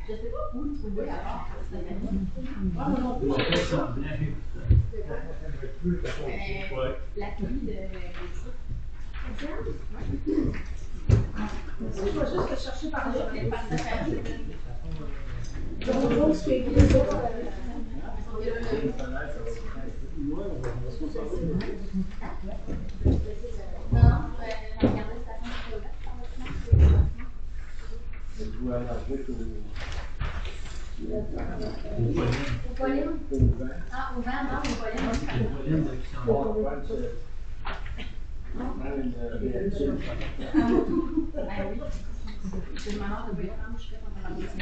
Je sais pas où le trouver alors. On fait semblant. La fille de ça. Je vais juste te chercher par là. Au pollen. Ah, au vent, non, au pollen. Le pollen de qui s'en va. Ah oui. Je me demande de voir comment je fais pendant la maison.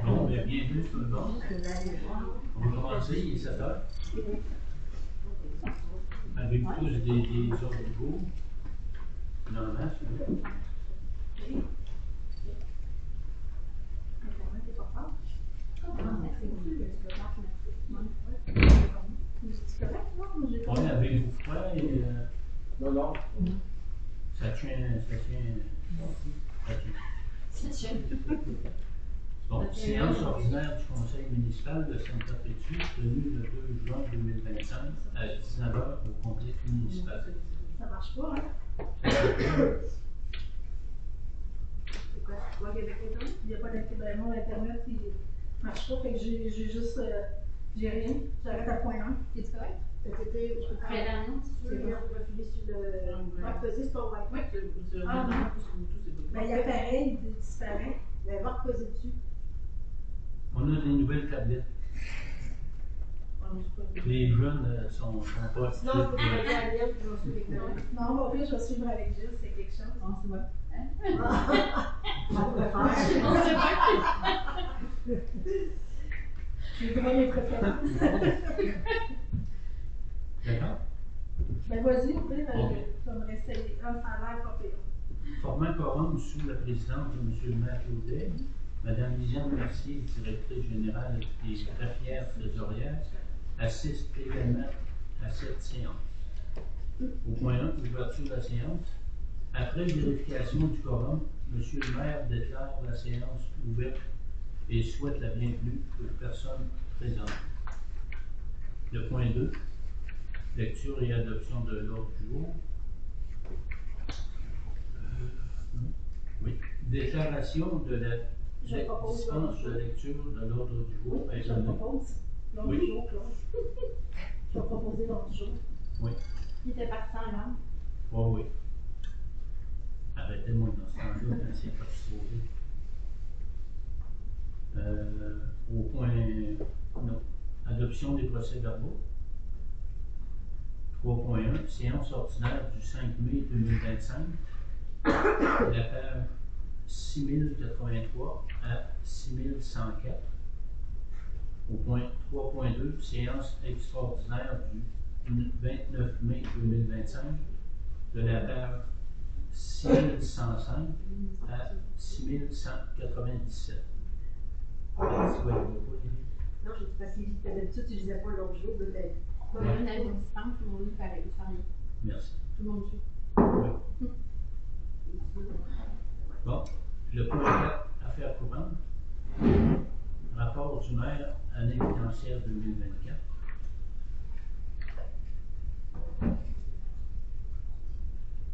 Bon, bien, bienvenue tout le monde. On va commencer, il est 7 heures. Avec tous des ordres du jour. Normalement, c'est vrai. Oui, avez-vous froid et Non. ça tient. Bon, séance ordinaire du Conseil municipal de Sainte-Perpétue, tenue le 2 juin 2025 à 19h au complexe municipal. Ça marche pas, hein? C'est quoi, Québec Éton? Il n'y a pas d'activement Internet qui marche pas, fait que j'ai juste. J'ai rien. J'arrête à point 1. Es-tu correct? Cet été, je peux Fais faire l'annonce, si tu c'est veux. bien refiler sur le. Marc Posé, c'est pas vrai. Oui. Ah, non. Ben, il apparaît, il disparaît. Mais Marc Posé dessus. On a des nouvelles tablettes. Les jeunes sont pas. Sinon, je peux faire un lien puis j'en suis avec toi. Non, mon pire, je vais suivre avec Gilles, c'est quelque chose. On se voit. Je pourrais faire. J'ai vraiment mes préférences. D'accord. Ben, vas-y, au pire, Ok. ça me réessayer. Ça a l'air pas pire. Formant quorum sous la présidence de M. le maire Claudet, Mme Lisiane Mercier, directrice générale et greffière trésorière, assiste également à cette séance. Au point 1, l'ouverture de la séance. Après vérification du quorum, M. le maire déclare la séance ouverte et souhaite la bienvenue aux personnes présentes. Le point 2, lecture et adoption de l'ordre du jour. Oui. Déclaration de la dispense de lecture de l'ordre du jour. Oui, je le propose. L'autre Oui. jour, Claude. Je vais proposer l'autre jour. Oui. Il était parti en langue. Oh, oui. Arrêtez-moi dans ce temps-là, quand c'est pas sauvé. Au point. Non. Adoption des procès-verbaux. 3.1. Séance ordinaire du 5 mai 2025. La page 6083 à 6104. Au point 3.2, séance extraordinaire du 29 mai 2025, de la page 6105 à 6197. Non, je ne sais pas si d'habitude, tu ne lisais pas l'autre jour de ta vie. Comme on avait une dispense, tout le monde fallait ça rien. Merci. Tout le monde suit. Oui. Bon, le point 4, affaires courantes. Rapport du maire, année financière 2024.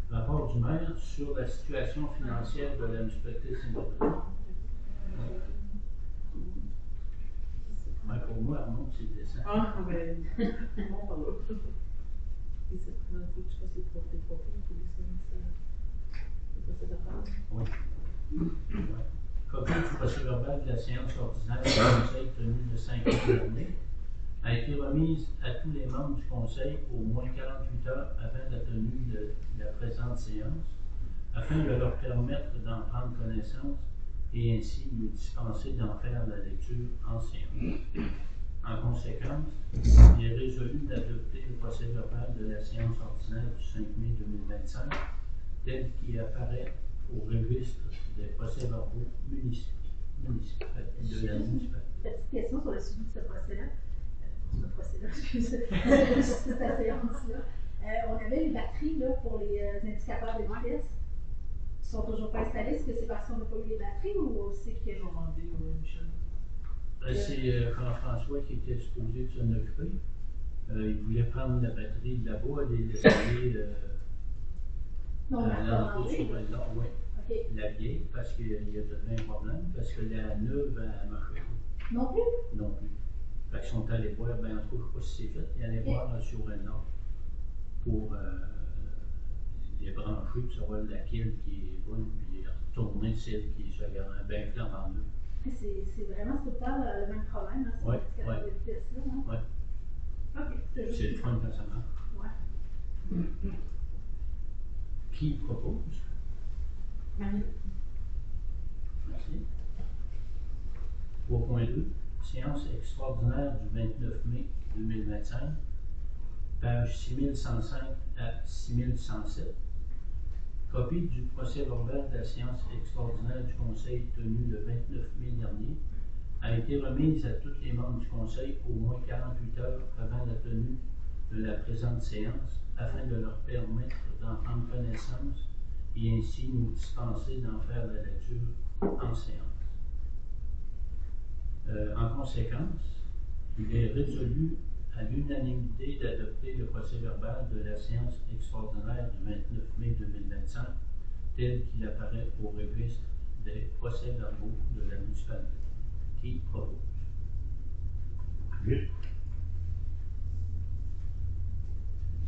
Rapport du maire sur la situation financière de la municipalité de Saint-Denis. Ouais, pour moi, Armand, c'est décent. Ah, ben, non, pas là. Et c'est il faut que tu fasses les profils, il faut que ça. Oui. Ouais. Copie du procès verbal de la séance ordinaire du conseil tenue le 5 mai dernier. a été remise à tous les membres du Conseil au moins 48 heures avant la tenue de la présente séance, afin de leur permettre d'en prendre connaissance et ainsi nous dispenser d'en faire la lecture en séance. En conséquence, il est résolu d'adopter le procès-verbal de la séance ordinaire du 5 mai 2025 tel qu'il apparaît au registre des procès-verbaux municipaux de la municipalité. Petite question sur le suivi de ce procès-là. Excusez. Cette séance-là. On avait les batteries là, pour les indicateurs de vitesse. Ils sont toujours pas installés. Est-ce que c'est parce qu'on n'a pas eu les batteries ou c'est que. Ils ont demandé, Michel. C'est François qui était supposé de s'en occuper. Il voulait prendre la batterie de là-bas et les laisser Non, on à n'a pas l'entrée sur demandé. le nord, oui. OK. La vieille, parce qu'il y a peut-être un problème, parce que la neuve, elle marchait pas Non plus? non plus. Fait qu'ils sont allés voir, ben en tout cas, je ne sais pas si c'est fait, ils allaient voir sur le nord pour les brancher, pour savoir laquelle qui est bonne, puis retourner celle qui est secondaire, bien flambant neuve. C'est vraiment tout le temps le même problème, hein, Ouais, cet indicateur de vitesse-là. Hein? Ouais. OK. C'est le fun quand ça marche. Ouais. Qui propose? Marie. Merci. 3.2. Séance extraordinaire du 29 mai 2025, page 6105 à 6107. Copie du procès-verbal de la séance extraordinaire du Conseil tenue le 29 mai dernier a été remise à tous les membres du Conseil au moins 48 heures avant la tenue de la présente séance afin de leur permettre d'en prendre connaissance et ainsi nous dispenser d'en faire la lecture en séance. En conséquence, il est résolu à l'unanimité d'adopter le procès-verbal de la séance extraordinaire du 29 mai 2025 tel qu'il apparaît au registre des procès-verbaux de la municipalité. Qui propose? Oui.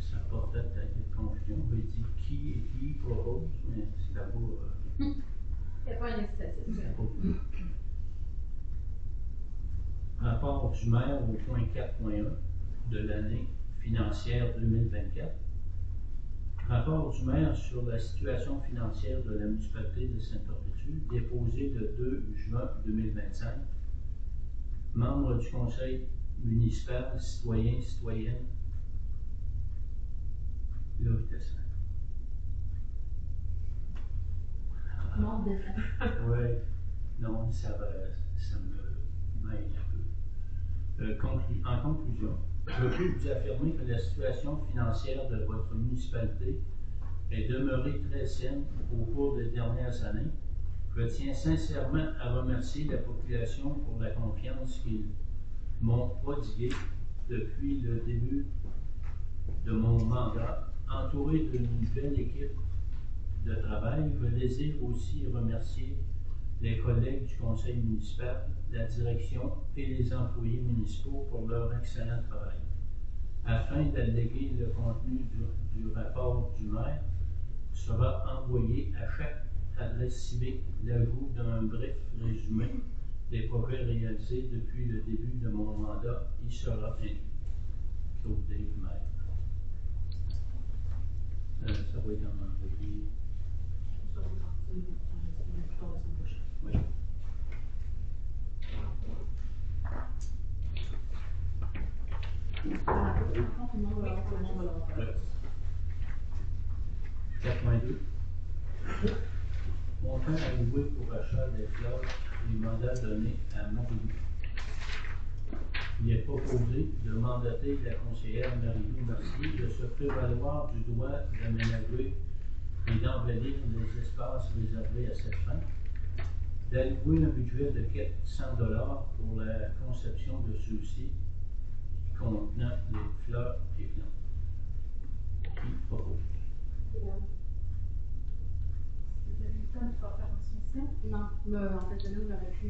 Ça porte peut-être une confusion. On va dire qui et qui propose, mais c'est d'abord. C'est pas un incitatif. Rapport du maire au point 4.1 de l'année financière 2024. Rapport du maire sur la situation financière de la municipalité de Sainte-Perpétue, déposé le 2 juin 2025. Membre du conseil municipal, citoyens, citoyennes. Là, c'était ça. Nombre de temps. Oui, non, ça me mêle un peu. En conclusion, je peux vous affirmer que la situation financière de votre municipalité est demeurée très saine au cours des dernières années. Je tiens sincèrement à remercier la population pour la confiance qu'ils m'ont prodiguée depuis le début de mon mandat. Entouré d'une belle équipe de travail, je désire aussi remercier les collègues du conseil municipal, la direction et les employés municipaux pour leur excellent travail. Afin d'alléguer le contenu du rapport du maire, sera envoyé à chaque adresse civique l'ajout d'un bref résumé des progrès réalisés depuis le début de mon mandat. Il sera inclus. Claude Dave, maire. Ça va être envoyé. Ça va partir plus tard la semaine prochaine. Oui. Tout le monde va avoir Tout le monde va l'avoir fait. 4.2. Montant alloué pour achat des fleurs et mandat donné à Marie-Lou. Il est proposé de mandater la conseillère Marie-Lou Mercier de se prévaloir du droit d'aménager et d'embellir les espaces réservés à cette fin, d'allouer un budget de 400 $ pour la conception de ceux-ci contenant les fleurs et plantes. Qui propose? Vous avez eu le temps de faire une soumission? Non, mais en fait, là, j'aurais pu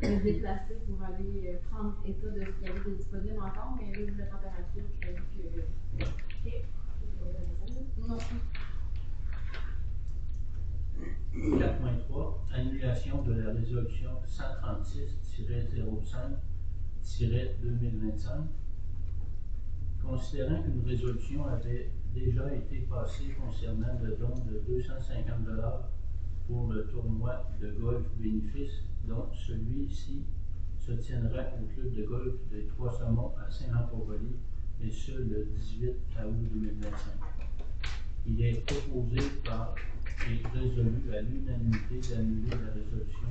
me déplacer pour aller prendre état de ce qu'il y avait de disponible encore, mais là, vu la température, je t'avoue que. OK. Non. 4.3. Annulation de la résolution 136-05 2025, considérant qu'une résolution avait déjà été passée concernant le don de 250 $ pour le tournoi de golf bénéfice, dont celui-ci se tiendra au club de golf des Trois-Saumons à Saint-Jean-Port-Poly, et ce le 18 août 2025. Il est proposé par et résolu à l'unanimité d'annuler la résolution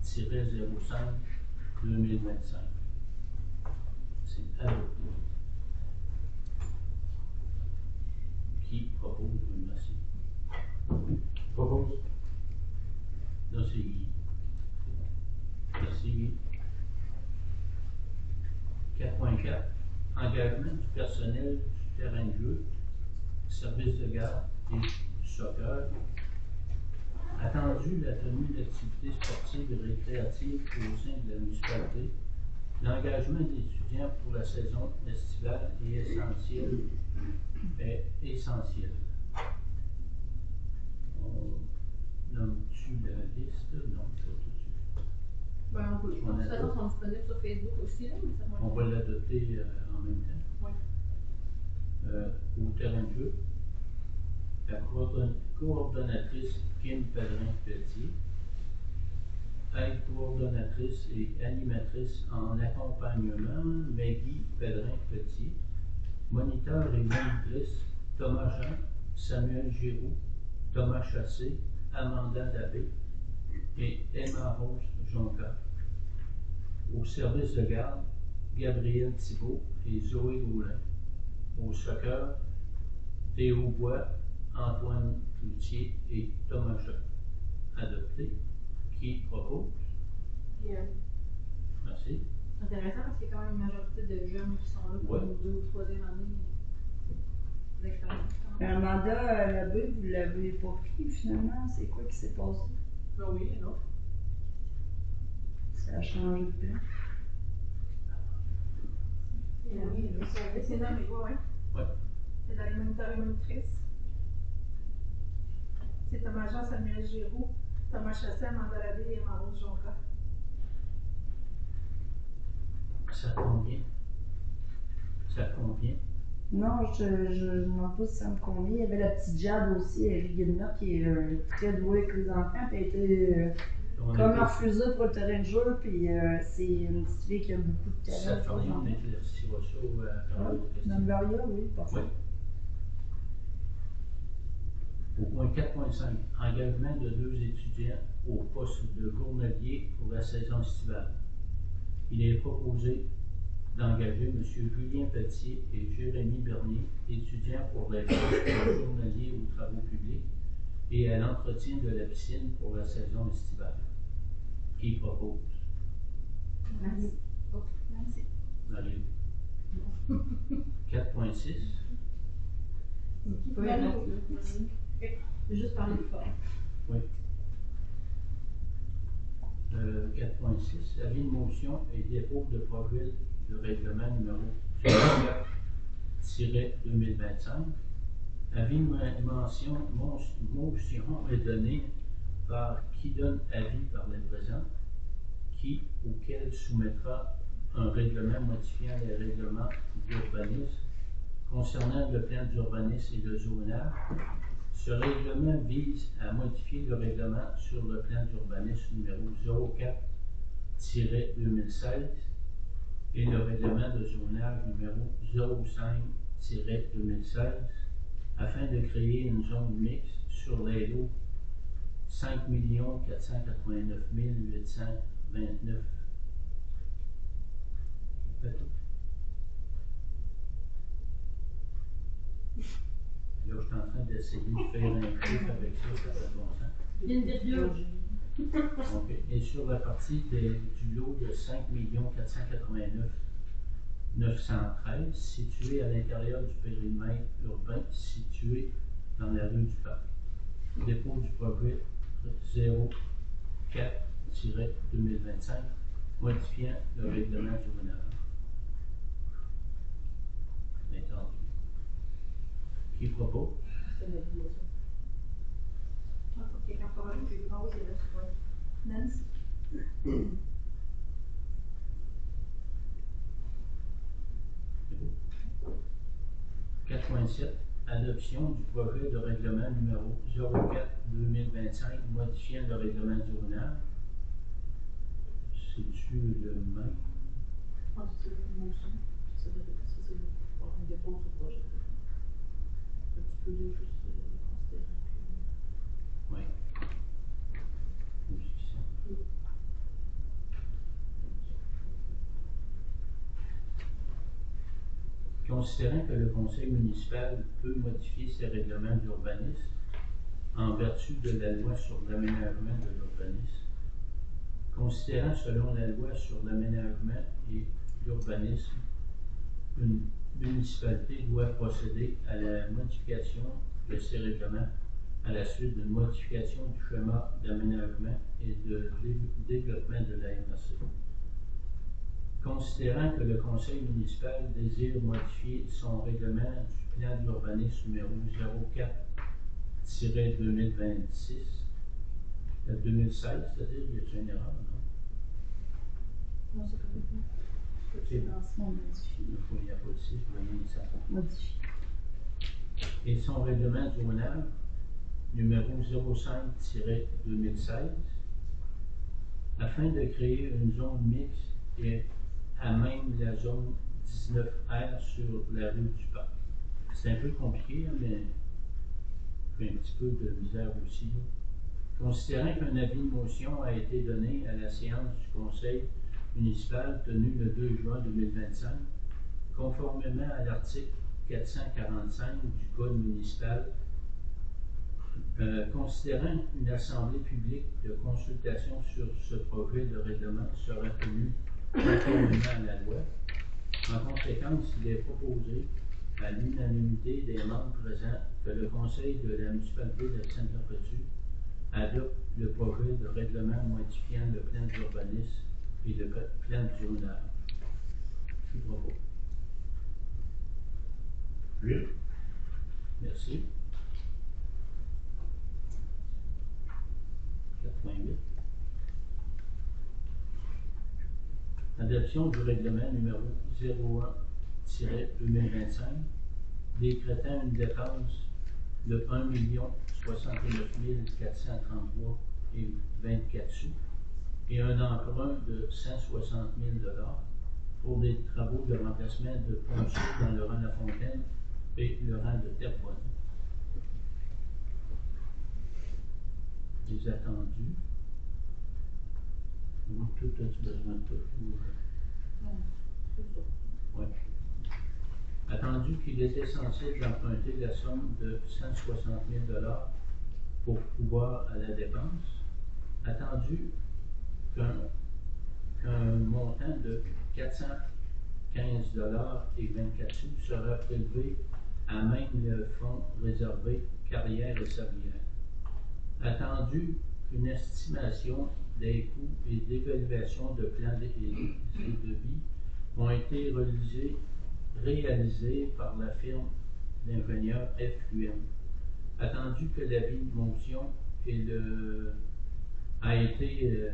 136-05-2025. C'est adopté. Qui propose? Merci. Propose. Non, c'est Guy. Merci, Guy. 4.4. Engagement du personnel du terrain de jeu, service de garde et du soccer. Attendu la tenue d'activités sportives et récréatives au sein de la municipalité, l'engagement d'étudiants pour la saison estivale est essentiel. On nomme-tu la liste? Non, pas tout de suite. Ben, on peut. De toute façon, ils sont disponibles sur Facebook aussi, là, mais ça va. On va l'adopter en même temps. Oui. Au terrain de jeu, la coordonnatrice Kim Pellerin-Pelletier, aide coordonnatrice et animatrice en accompagnement Maggie Pellerin-Pelletier, moniteur et monitrice Thomas Jean, Samuel Giroux, Thomas Chassé, Amanda Labbé et Emma Rose Jonca. Au service de garde, Gabriel Thibault et Zoé Gaulin. Au soccer, Théo Bois, Antoine Cloutier et Thomas Choc. Adopté. Qui propose? Merci. C'est intéressant parce qu'il y a quand même une majorité de jeunes qui sont là pour Ouais. une 2 ou 3e année d'expérience. Amanda Labbé, vous l'avez pas pris finalement? C'est quoi qui s'est passé? Ben oui, non. Ça a changé de plan. C'est nommé, oui. Ouais. C'est dans les moniteurs et monitrices. C'est Thomas Jean, Samuel Giroux, Thomas Chassé, Amanda Labbé et Emma Rose Jonca. Ça convient. Ça convient. Non, je ne demande pas si ça me convient. Il y avait la petite Jade aussi, Guillemette, qui est très douée avec les enfants, puis elle était On comme est- refusée pour le terrain de jeu, puis c'est une petite fille qui a beaucoup de talent. Ça fait rien, on éclaircira ça à travers les questions. Nambaria, oui, parfait. Oui. Au point 4.5, engagement de 2 étudiants au poste de journalier pour la saison estivale. Il est proposé d'engager M. Julien Pelletier et Jérémy Bernier, étudiants pour les postes de journalier aux travaux publics et à l'entretien de la piscine pour la saison estivale. Qui propose? Merci. Merci. Marie. 4.6. Oui, merci. J'ai juste parlé de fort. Oui. 4.6. Avis de motion et dépôt de projet de règlement numéro 04-2025. Avis de motion est donné par qui donne avis par les présents, qui auquel soumettra un règlement modifiant les règlements d'urbanisme concernant le plan d'urbanisme et de zonage. Ce règlement vise à modifier le règlement sur le plan d'urbanisme numéro 04-2016 et le règlement de zonage numéro 05-2016 afin de créer une zone mixte sur les lots 5 489 829. Fait tout. Là, je suis en train d'essayer de faire un clip avec ça, ça fait bon sens. Une virgule. OK. Et sur la partie du lot de 5 489 913, situé à l'intérieur du périmètre urbain, situé dans la rue du Parc. Dépôt du projet 04-2025, modifiant le règlement du zonage. Entendu. Qui propose? C'est la vie, ça. Ah, faut quelqu'un pour une plus grosse, et là, tu vois. Nancy. 4.7. Adoption du projet de règlement numéro 04-2025 modifiant le règlement du zonage. C'est-tu le même? Je pense que c'est une motion. Ça devrait être ça, c'est une dépose au projet. Tu peux juste considérer que. Oui. Position. Considérant que le conseil municipal peut modifier ses règlements d'urbanisme en vertu de la loi sur l'aménagement de l'urbanisme, considérant selon la loi sur l'aménagement et l'urbanisme, une municipalité doit procéder à la modification de ces règlements à la suite d'une modification du schéma d'aménagement et de développement de la MRC. Considérant que le conseil municipal désire modifier son règlement du plan d'urbanisme numéro 04-2026, 2016, c'est-à-dire, il y a une erreur, non? Non, c'est correct. C'est On modifie. il faut y avoir aussi, je vais donner ça. Modifie. Et son règlement du zonage numéro 05-2016, afin de créer une zone mixte et à même la zone 19R sur la rue du Parc. C'est un peu compliqué, hein, mais j'ai un petit peu de misère aussi. Considérant qu'un avis de motion a été donné à la séance du conseil municipal tenue le 2 juin 2025, conformément à l'article 445 du Code municipal, considérant une assemblée publique de consultation sur ce projet de règlement sera tenue conformément à la loi. En conséquence, il est proposé à l'unanimité des membres présents que le conseil de la municipalité de Sainte-Perpétue adopte le projet de règlement modifiant le plan d'urbanisme et le plan de zonage. Je vous propose. 8. Merci. 4.8. Adoption du règlement numéro 01-2025, décrétant une dépense de 1 069 433 et 24 sous et un emprunt de 160 000 pour des travaux de remplacement de ponceaux dans le rang de la Fontaine et le rang de Terrebonne. Les attendus. Oui, tout as-tu besoin de tout? Oui. Attendu qu'il est essentiel d'emprunter la somme de 160 000 pour pouvoir à la dépense. Attendu qu'un montant de 415 et 24 sous sera prélevé à même le fonds réservé carrière et sablière. Attendu qu'une estimation des coûts et d'évaluation de plans et devis ont été réalisés par la firme d'ingénieurs FUM. Attendu que l'avis de motion a été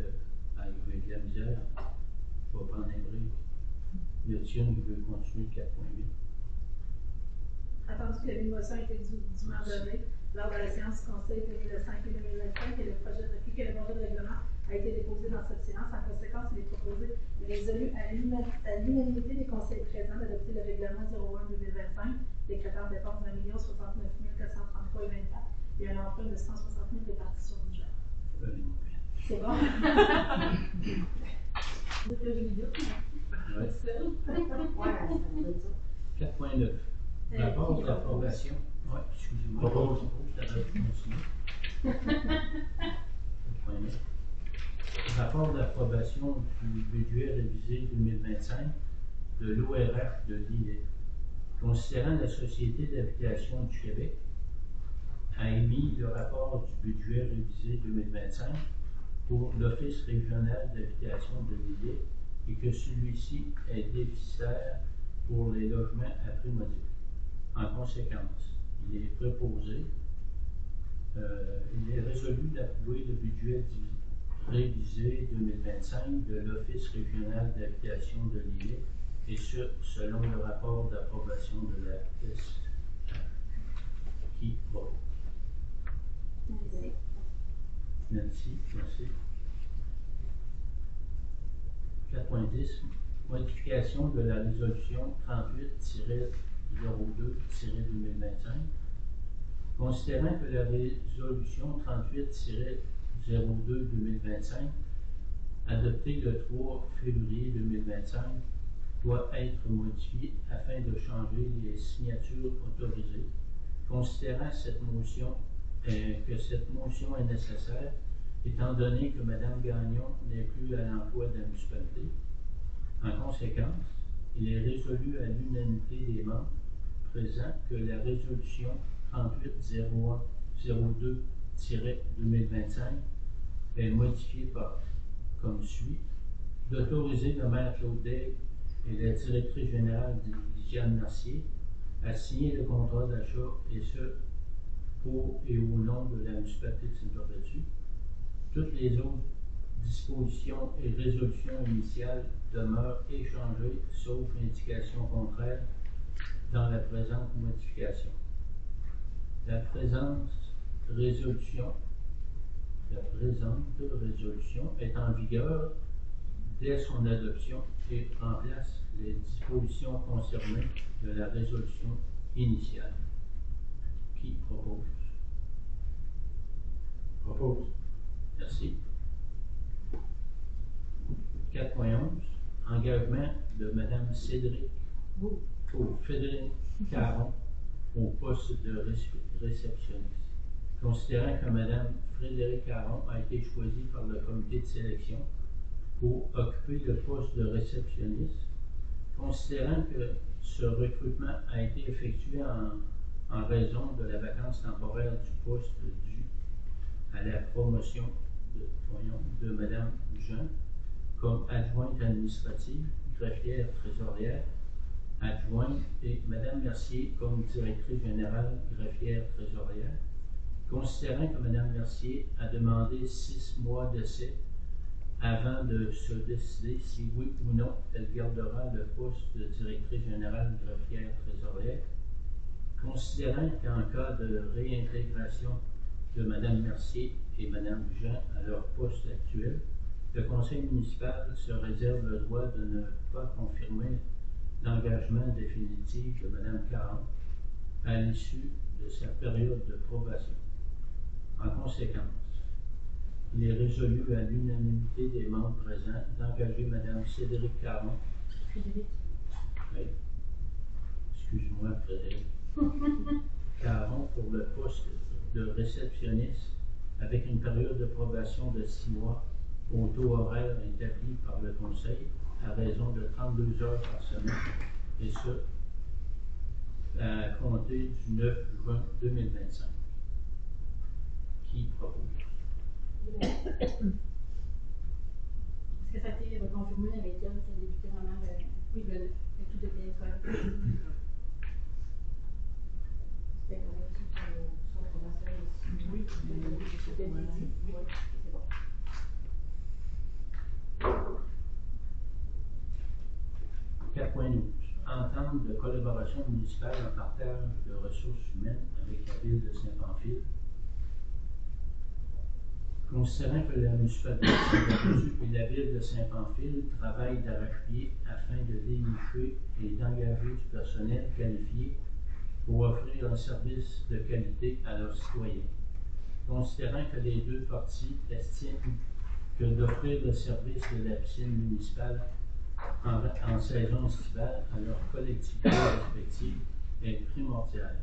avec de la misère, je vais prendre un break. Le tien qui veut continuer 4.8. Attendu que la motion a été dûment donnée lors de la séance du conseil tenue le 5 mai 2025 et le projet de règlement a été déposé dans cette séance. En conséquence, il est proposé et résolu à l'unanimité des conseils présents d'adopter le règlement 01-2025, décrétant une dépense d'1 069 433 et 24 et un emprunt de 160 000 répartis sur 10 jours. C'est bon? C'est que je l'ai dit. Ouais. Seul. Ouais, ça veut dire 4.9. Rapport d'approbation. Oui, excusez-moi. Propose. Rapport d'approbation du budget révisé 2025 de l'ORH de Lille. Considérant la Société d'habitation du Québec a émis le rapport du budget révisé 2025 pour l'Office régional d'habitation de Lille et que celui-ci est déficitaire pour les logements à prix modique. En conséquence, il est proposé, il est résolu d'approuver le budget révisé 2025 de l'Office régional d'habitation de Lille et ce, selon le rapport d'approbation de la ici, merci. 4.10, modification de la résolution 38-02-2025. Considérant que la résolution 38-02-2025, adoptée le 3 février 2025, doit être modifiée afin de changer les signatures autorisées. Considérant cette motion, que cette motion est nécessaire, étant donné que Mme Gagnon n'est plus à l'emploi de la municipalité. En conséquence, il est résolu à l'unanimité des membres présents que la résolution 38-01-02-2025 est modifiée comme suit: d'autoriser le maire Claude Daigle et la directrice générale Diane Mercier à signer le contrat d'achat, et ce, pour et au nom de la municipalité de Saint-Jean-Battu. Toutes les autres dispositions et résolutions initiales demeurent échangées, sauf indication contraire dans la présente modification. La présente résolution est en vigueur dès son adoption et remplace les dispositions concernées de la résolution initiale. Qui propose? Propose. Merci. 4.11, engagement de Mme Frédéric Caron au poste de réceptionniste. Considérant que Mme Frédéric Caron a été choisie par le comité de sélection pour occuper le poste de réceptionniste, considérant que ce recrutement a été effectué en raison de la vacance temporaire du poste dû à la promotion de Mme Jean comme adjointe administrative, greffière trésorière, adjointe, et Mme Mercier comme directrice générale, greffière trésorière. Considérant que Mme Mercier a demandé 6 mois d'essai avant de se décider si oui ou non elle gardera le poste de directrice générale, greffière trésorière. Considérant qu'en cas de réintégration de Mme Mercier et Mme Jean à leur poste actuel, le conseil municipal se réserve le droit de ne pas confirmer l'engagement définitif de Mme Caron à l'issue de sa période de probation. En conséquence, il est résolu à l'unanimité des membres présents d'engager Mme Frédéric Caron. Frédéric. Oui. Excuse-moi, Frédéric. Caron pour le poste de réceptionniste avec une période de probation de 6 mois au taux horaire établi par le Conseil à raison de 32 heures par semaine, et ce, à compter du 9 juin 2025. Qui propose? Est-ce que ça a été reconfirmé avec elle, qui a débuté vraiment le 9, et tout était correct? C'était correct aussi pour son probation aussi? Oui, c'était bien dit. Oui, c'est bon. Entente de collaboration municipale en partage de ressources humaines avec la ville de Saint-Pamphile. Considérant que la municipalité de Saint-Jean-Battu et la ville de Saint-Pamphile travaillent d'arrache-pied afin de dénicher et d'engager du personnel qualifié pour offrir un service de qualité à leurs citoyens. Considérant que les deux parties estiment que d'offrir le service de la piscine municipale en saison estivale à leurs collectivités respectives est primordial.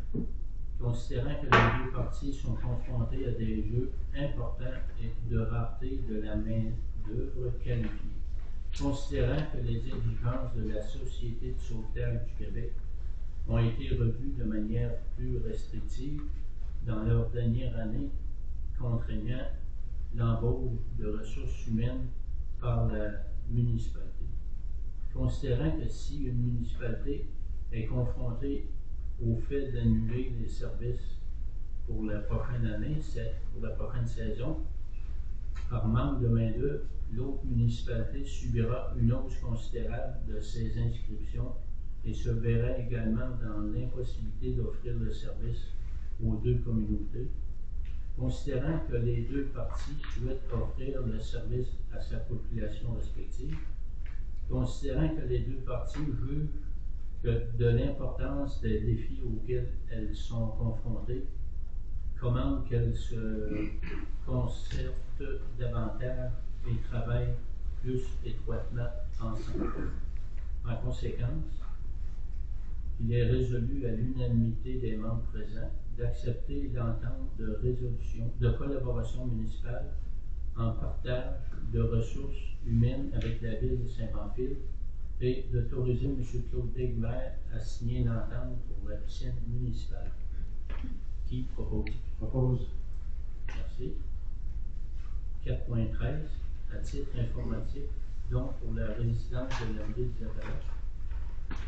Considérant que les deux parties sont confrontées à des jeux importants et de rareté de la main-d'œuvre qualifiée. Considérant que les exigences de la Société de sauvetage du Québec ont été revues de manière plus restrictive dans leur dernière année, contraignant l'embauche de ressources humaines par la municipalité. Considérant que si une municipalité est confrontée au fait d'annuler les services pour la prochaine année, pour la prochaine saison, par manque de main-d'œuvre, l'autre municipalité subira une hausse considérable de ses inscriptions et se verra également dans l'impossibilité d'offrir le service aux deux communautés. Considérant que les deux parties souhaitent offrir le service à sa population respective, considérant que les deux parties jugent de l'importance des défis auxquels elles sont confrontées, commandent qu'elles se concertent davantage et travaillent plus étroitement ensemble. En conséquence, il est résolu à l'unanimité des membres présents d'accepter l'entente de résolution de collaboration municipale en partage de ressources humaines avec la ville de Saint-Pamphile et d'autoriser M. Claude Desguimard à signer l'entente pour la piscine municipale. Qui propose? Propose. Merci. 4.13, à titre informatif, donc pour la résidence de la ville des Appalaches.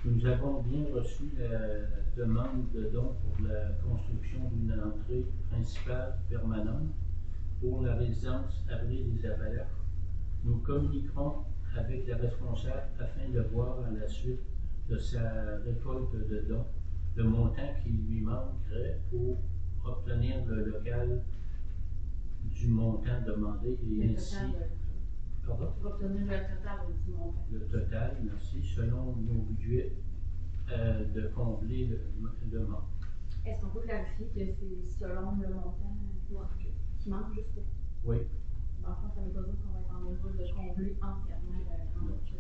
Nous avons bien reçu la demande de don pour la construction d'une entrée principale permanente pour la résidence Abri des Appalaches. Nous communiquerons avec la responsable afin de voir à la suite de sa récolte de dons le montant qui lui manquerait pour obtenir le local du montant demandé et ainsi. Pardon? Pour obtenir le total du montant. Le total, merci, selon nos budgets de combler le manque. Est-ce qu'on peut clarifier que c'est selon le montant qui manque juste pour? Oui. Dans le fond, ça ne veut pas dire qu'on va être en mesure de combler entièrement le manque.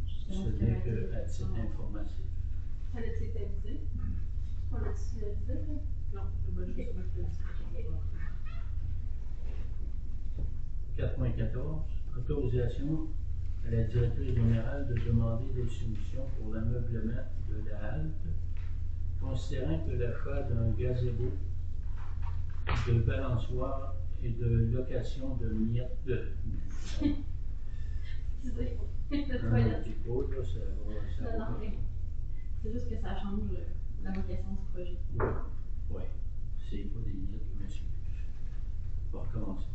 Ce n'est qu'à titre informatif. Elle a-t-il été avisée? On l'a-t-il avisé? Non, je vais juste mettre le 4.14, autorisation à la directrice générale de demander des soumissions pour l'ameublement de la halte, considérant que l'achat d'un gazebo, de balançoire et de location de miettes de... Excusez, Un petit peu, là, ça va. non, mais c'est juste que ça change la vocation du projet. Oui, oui. C'est pas des miettes, monsieur. On va recommencer.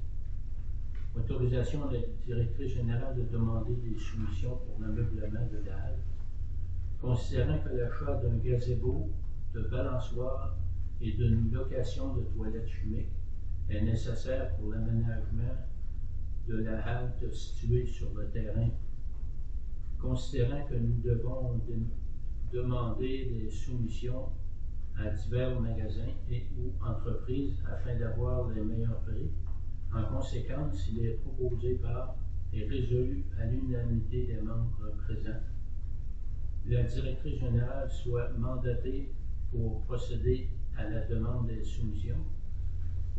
Autorisation à la directrice générale de demander des soumissions pour l'ameublement de la halle, considérant que l'achat d'un gazebo, de balançoire et d'une location de toilettes chimiques est nécessaire pour l'aménagement de la halte située sur le terrain, considérant que nous devons demander des soumissions à divers magasins et ou entreprises afin d'avoir les meilleurs prix. En conséquence, il est proposé par et résolu à l'unanimité des membres présents. La directrice générale soit mandatée pour procéder à la demande des soumissions.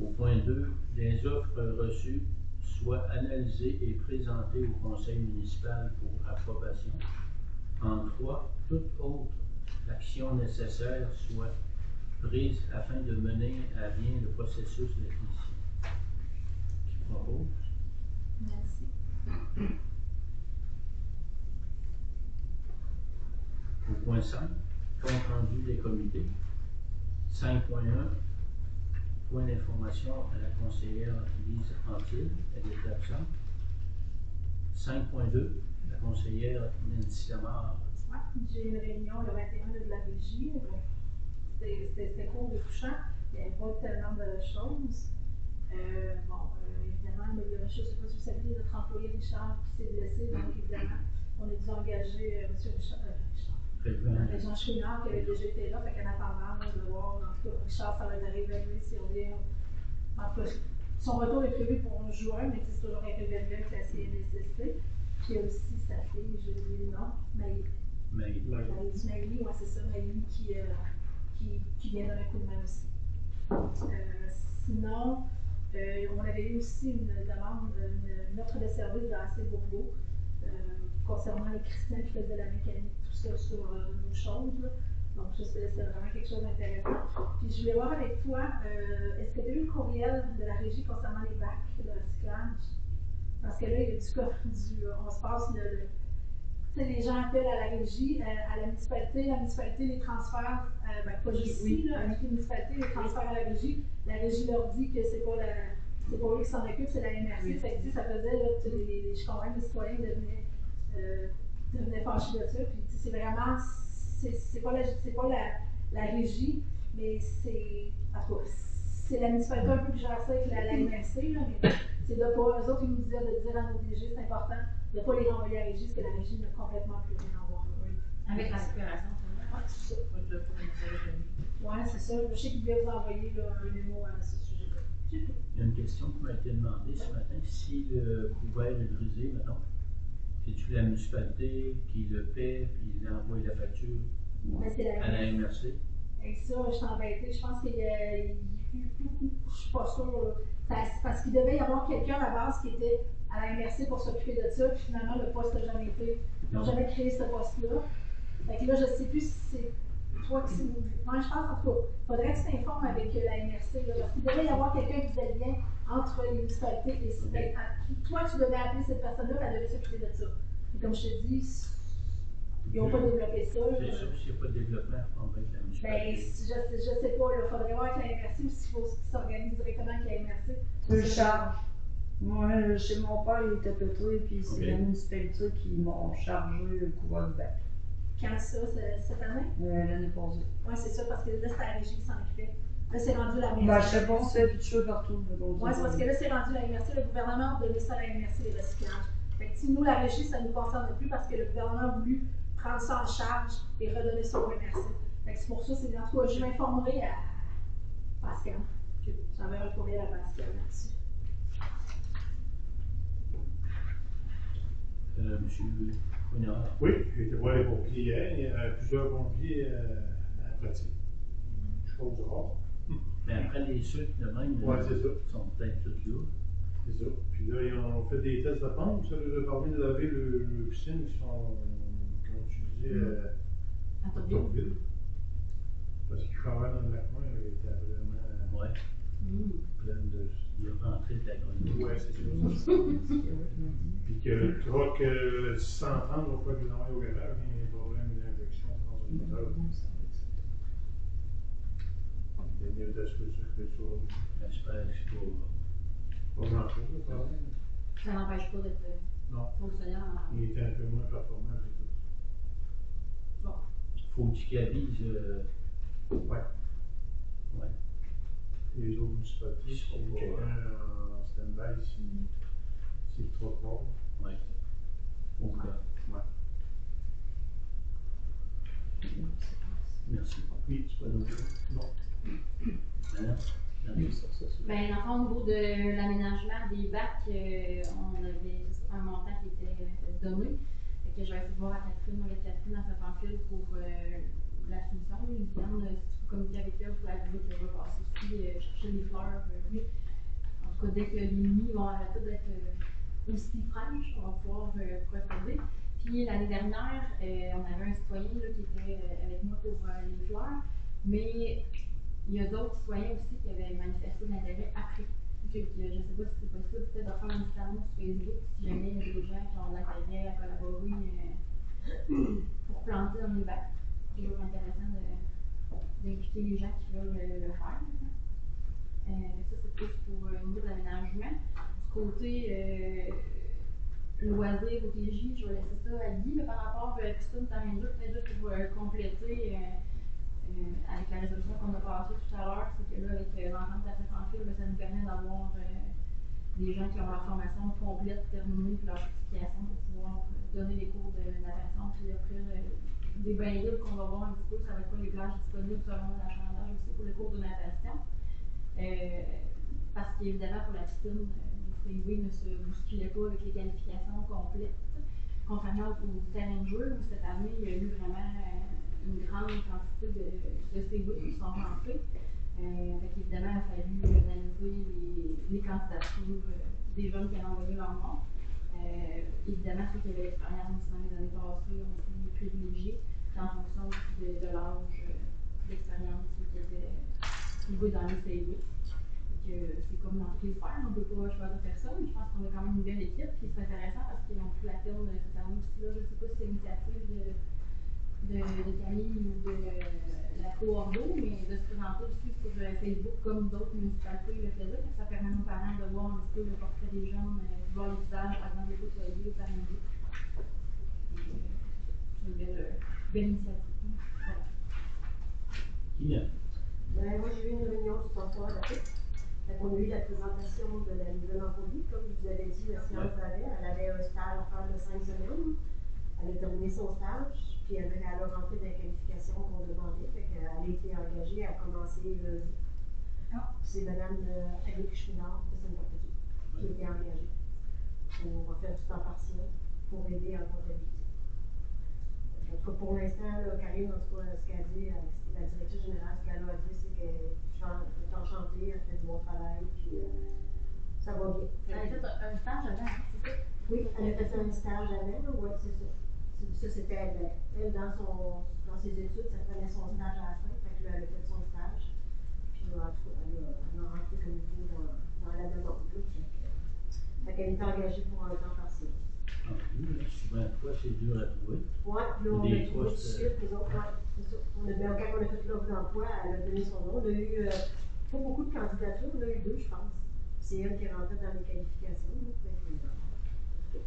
Au point 2, les offres reçues soient analysées et présentées au conseil municipal pour approbation. En 3, toute autre action nécessaire soit prise afin de mener à bien le processus d'acquisition. Qui propose? Merci. Au point 5, compte rendu des comités. 5.1, point d'information à la conseillère Lise Antille, elle est absente. 5.2, la conseillère Nancy Lamar. Ouais, j'ai eu une réunion le 21 de la régie. C'était court et touchant. Il n'y avait pas tellement de choses. Évidemment, je ne sais pas si vous savez, notre employé Richard qui s'est blessé, donc évidemment, on a dû engager M. Jean Chouinard qui avait déjà été là, fait qu'en attendant de voir, en tout cas, Richard, ça va être réévalué si on vient. En tout cas, son retour est prévu pour 11 juin, mais c'est toujours réévalué avec la CNSST. Puis il y a aussi sa fille, je lui le nom, Maïli, ouais, c'est ça, Maïli qui vient donner un coup de main aussi. Sinon, on avait eu aussi une demande, une offre de service de AC Bourbeau concernant les Christians qui faisaient la mécanique, tout ça sur nos choses. Là. Donc, c'était vraiment quelque chose d'intéressant. Puis, je voulais voir avec toi, est-ce que tu as eu le courriel de la régie concernant les bacs de recyclage? Parce que là, il y a on se passe les gens appellent à la régie, à la municipalité les transfère, pas juste ici, là, avec les municipalités, les transfèrent à la régie leur dit que c'est pas eux qui s'en occupent, c'est la MRC. Oui. Fait que, ça faisait, là, je comprends que les citoyens devenaient fâchés de ça. Puis, c'est vraiment, c'est pas la régie, mais c'est, en tout cas, c'est la municipalité un peu qui gère ça avec la MRC, là, mais c'est de pas, eux autres, ils nous disaient de dire à nos DG, c'est important, de ne pas les renvoyer à la régie, parce que la régie n'a complètement plus rien à voir. Avec la récupération, c'est vrai. Ouais, c'est ça. Moi, je dois faire une affaire avec la vie. Ouais, c'est ça. Je sais qu'ils devaient vous envoyer là, un mémo à ce sujet-là. C'est tout. Il y a une question qui m'a été demandée ce matin. Si le couvert est brisé, maintenant, c'est-tu la municipalité qui le paie puis il envoie la facture Mais c'est la à la MRC? Avec ça, je suis embêtée. Je pense qu'il y a. Je suis pas sûre. Là. C'est parce qu'il devait y avoir quelqu'un à la base qui était à la MRC pour s'occuper de ça, puis finalement, le poste n'a jamais été. Ils n'ont jamais créé ce poste-là. Fait que là, je ne sais plus si c'est toi qui. Moi, je pense en tout cas, il faudrait que tu t'informes avec la MRC. Là, parce qu'il devait y avoir quelqu'un qui faisait le lien entre les municipalités et les citoyens. Toi, tu devais appeler cette personne-là, puis elle devait s'occuper de ça. Et comme je te dis, ils n'ont pas développé ça. C'est sûr que s'il n'y a pas de développement, je pense avec la Ben, municipalité. je sais pas, il faudrait voir avec la MRC ou s'il faut qu'ils s'organisent directement avec la MRC. Tu le charges. Moi, chez mon père, il était pétré, puis c'est Ok. la municipalité qui m'ont chargé le couvert du bac. Quand ça, cette année? L'année passée. Oui, c'est ça, parce que là, c'était la régie qui s'en occupait. Là, c'est rendu la MRC. Ben, je sais pas, on se fait pitcher partout. Oui, c'est parce que là, c'est rendu la MRC. Le gouvernement a donné ça à la MRC, les recyclages. Fait que si nous, la régie, ça ne nous concerne plus parce que le gouvernement a voulu prendre ça en charge et redonner ça au MRC. Fait que c'est pour ça, c'est en tout cas, je m'informerai à Pascal. J'enverrai un courriel à Pascal là-dessus. Monsieur Cognard. Oui, j'ai été voir les pompiers hier. Il y a plusieurs pompiers à pratique. Chose rare. Mais après, les suites de même Ouais, c'est ça. sont peut-être toutes là. C'est ça. Puis là, ils ont fait des tests de pompe. Ça leur a permis de laver le piscine qui ont utilisé À à Tourville. Tourville. Parce qu'ils travaillent dans le lac Noir, il était vraiment Ouais. plein de. Il est rentré de la grenouille. Ouais, c'est ça. Puis que le truck 630 va pas lui envoyer au garage, il y a un problème d'injection dans le moteur. Il y a mieux d'assurer ça que ça. J'espère que c'est pas. Pas grand-chose, le problème. Ça n'empêche pas d'être Non. fonctionnaire en. Il était un peu moins performant, c'est tout. Faut-il qu'il avise? Ouais. Ouais. Les autres municipalités, Ils si seront pas, quelqu'un en stand-by, c'est trop fort. Ouais. Au cas. Ouais. Merci. Oui, c'est pas d'autre chose. Non. Madame? Ben, dans le fond, au niveau de l'aménagement des bacs, on avait un montant qui était donné. Fait que je vais essayer de voir avec Catherine dans sa pamphile pour la soumission. Viviane, si tu peux communiquer avec elle pour la visite qu'elle va passer ici, chercher les fleurs. En tout cas, dès que les nuits vont arrêter d'être aussi fraîches, on va pouvoir procéder. Puis l'année dernière, on avait un citoyen là, qui était avec moi pour les fleurs, mais il y a d'autres citoyens aussi qui avaient manifesté de l'intérêt après. Donc, je ne sais pas si c'est possible peut-être de faire une petite annonce sur Facebook si jamais il y a des gens qui ont de l'intérêt à collaborer pour planter dans les bacs. C'est toujours intéressant d'impliquer les gens qui veulent le faire. Ça, c'est plus pour au niveau de l'aménagement. Du côté loisirs au TJ, je vais laisser ça à Guy, mais par rapport à piscine terrain de jeu, peut-être juste pour compléter avec la résolution qu'on a passée tout à l'heure, c'est que là, avec l'entente de la fil, ça nous permet d'avoir des gens qui ont leur formation complète, terminée, puis leur certification pour pouvoir donner les cours de natation, puis offrir des bains libres qu'on va voir un petit peu, ça va être quoi les plages disponibles selon l'achalandage aussi pour les cours de natation. Parce qu'évidemment, pour la piscine, les freeways ne se bousculaient pas avec les qualifications complètes. Contrairement au terrain de jeu, où cette année, il y a eu vraiment une grande quantité de freeways qui sont rentrés. Évidemment, il a fallu analyser les candidatures des jeunes qui avaient envoyé leur nom. Évidemment, ceux qui avaient l'expérience dans les années passées ont été privilégiés en fonction de l'âge d'expérience qui était joué dans les freeways. C'est comme dans toutes les sphères, on ne peut pas choisir personne, mais je pense qu'on a quand même une belle équipe, puis c'est intéressant parce qu'ils ont pris la peine cette année aussi. Là, je ne sais pas si c'est l'initiative de Camille ou de la co-ordo, mais de se présenter aussi sur Facebook comme d'autres municipalités le faisaient, ça permet aux parents de voir un petit peu le portrait des jeunes, de voir les visages, par exemple, des côtoyers, par exemple. C'est une belle initiative. Voilà. Qui a? Moi, j'ai eu une réunion ce soir avec on a eu la présentation de la nouvelle employée. Comme je vous avais dit, la séance d'avant, elle avait un stage à faire de 5 semaines. Elle a terminé son stage, puis elle a rentré dans la qualification qu'on demandait. Fait qu'elle a été engagée à commencer lundi. C'est Mme Annick Chouinard de Sainte-Barthélemy qui a été engagée pour faire du temps partiel pour aider en comptabilité. En tout cas, pour l'instant, Karine, en tout cas, ce qu'elle a dit, la directrice générale, ce qu'elle a dit, c'est qu'elle est enchantée, elle fait du bon travail, puis ça va bien. Elle a fait un stage avant, c'est ça? Oui, elle a fait un stage avant, oui, c'est ça. Ça, c'était elle dans ses études, ça prenait son stage à la fin, fait que là, elle a fait son stage. Puis en tout cas, elle a rentré comme il faut dans la demande. Fait qu'elle est engagée pour un temps partiel. Souvent, quoi, c'est dur à trouver. Oui, là, on a trouvé tout de suite, les autres, c'est ça. Quand on a fait l'offre d'emploi, elle a donné son nom. On a eu pas beaucoup de candidatures, on a eu 2, je pense. C'est elle qui est rentrée dans les qualifications.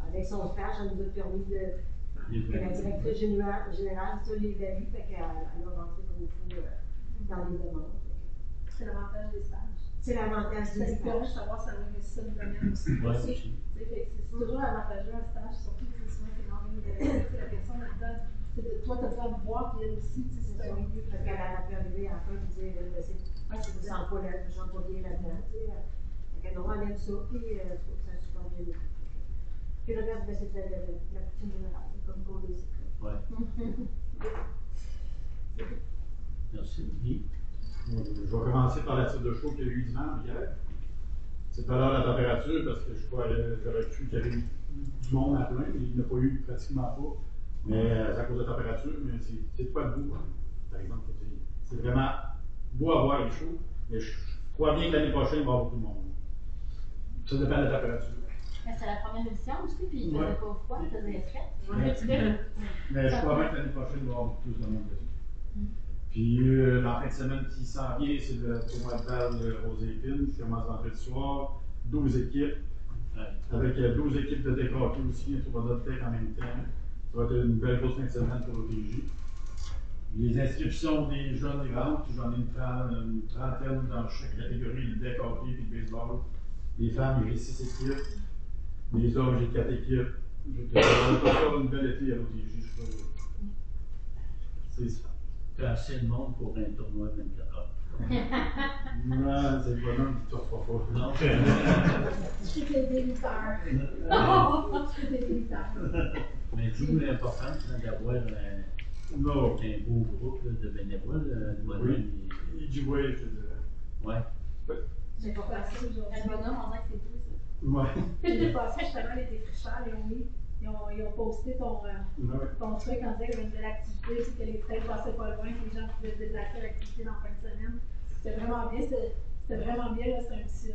Avec son stage, elle nous a permis que la directrice générale, ça l'évalue, fait qu'elle a rentré comme il faut dans les demandes. C'est l'avantage des stages. C'est l'avantage des stages. Ça permet de stages. savoir si ça va réussir le domaine aussi. Oui, c'est toujours avantageux un stage, surtout que souvent c'est dans la personne là-dedans. Toi, tu as besoin de voir, puis elle aussi, c'est un milieu. Parce qu'elle a pu arriver à la fin et dire, c'est sens pas là, je sens pas bien là-dedans. Fait qu'elle aime ça, puis je trouve que ça a super bien été. Puis le reste, c'est la poutine générale, comme qu'on le dit. Oui. Merci. Guy? Je vais commencer par la tire de chaud qu'il y a eu dimanche hier. C'est pas l'heure de la température parce que j'aurais cru qu'il y avait eu du monde à plein, il n'y en a pas eu pratiquement pas. Mais c'est à cause de la température, mais c'est pas debout. Hein. Par exemple, c'est vraiment beau à voir et chaud, mais je crois bien que l'année prochaine, il va y avoir beaucoup de monde. Ça dépend de la température. C'est la première édition aussi, puis il faisait pas froid, il faisait frais. Mais je crois bien que l'année prochaine, il va y avoir beaucoup plus de monde. Puis, dans la fin de semaine qui s'en vient, c'est le tournoi de balle de Rosé-Épine qui commence vendredi soir. 12 équipes, avec 12 équipes de décroqués aussi, un tournoi de tech en même temps. Ça va être une belle grosse fin de semaine pour l'OTJ. Les inscriptions des jeunes et rentrent, j'en ai une trentaine dans chaque catégorie, le deck hockey et le baseball. Les femmes, j'ai 6 équipes. Les hommes, j'ai 4 équipes. On va faire une belle été à l'OTJ, je crois. C'est ça. Tu as assez de monde pour un tournoi de 24 heures. Non, c'est pas non, tu ne reçois pas. Non. Toutes les débuteurs. Toutes les débuteurs. Mais d'où l'importance d'avoir un beau groupe de bénévoles. Oui, du ouais, je dirais. Ouais. J'ai pas passé aujourd'hui. Le bonhomme, on dirait que c'est tout ça. Ouais. J'ai passé justement les défricheurs, ils ont posté ton truc en disant qu'il y avait une belle activité, c'est que les trains passaient pas loin, que les gens pouvaient se déplacer à l'activité dans la fin de semaine. C'était vraiment bien, c'était vraiment bien, c'est un petit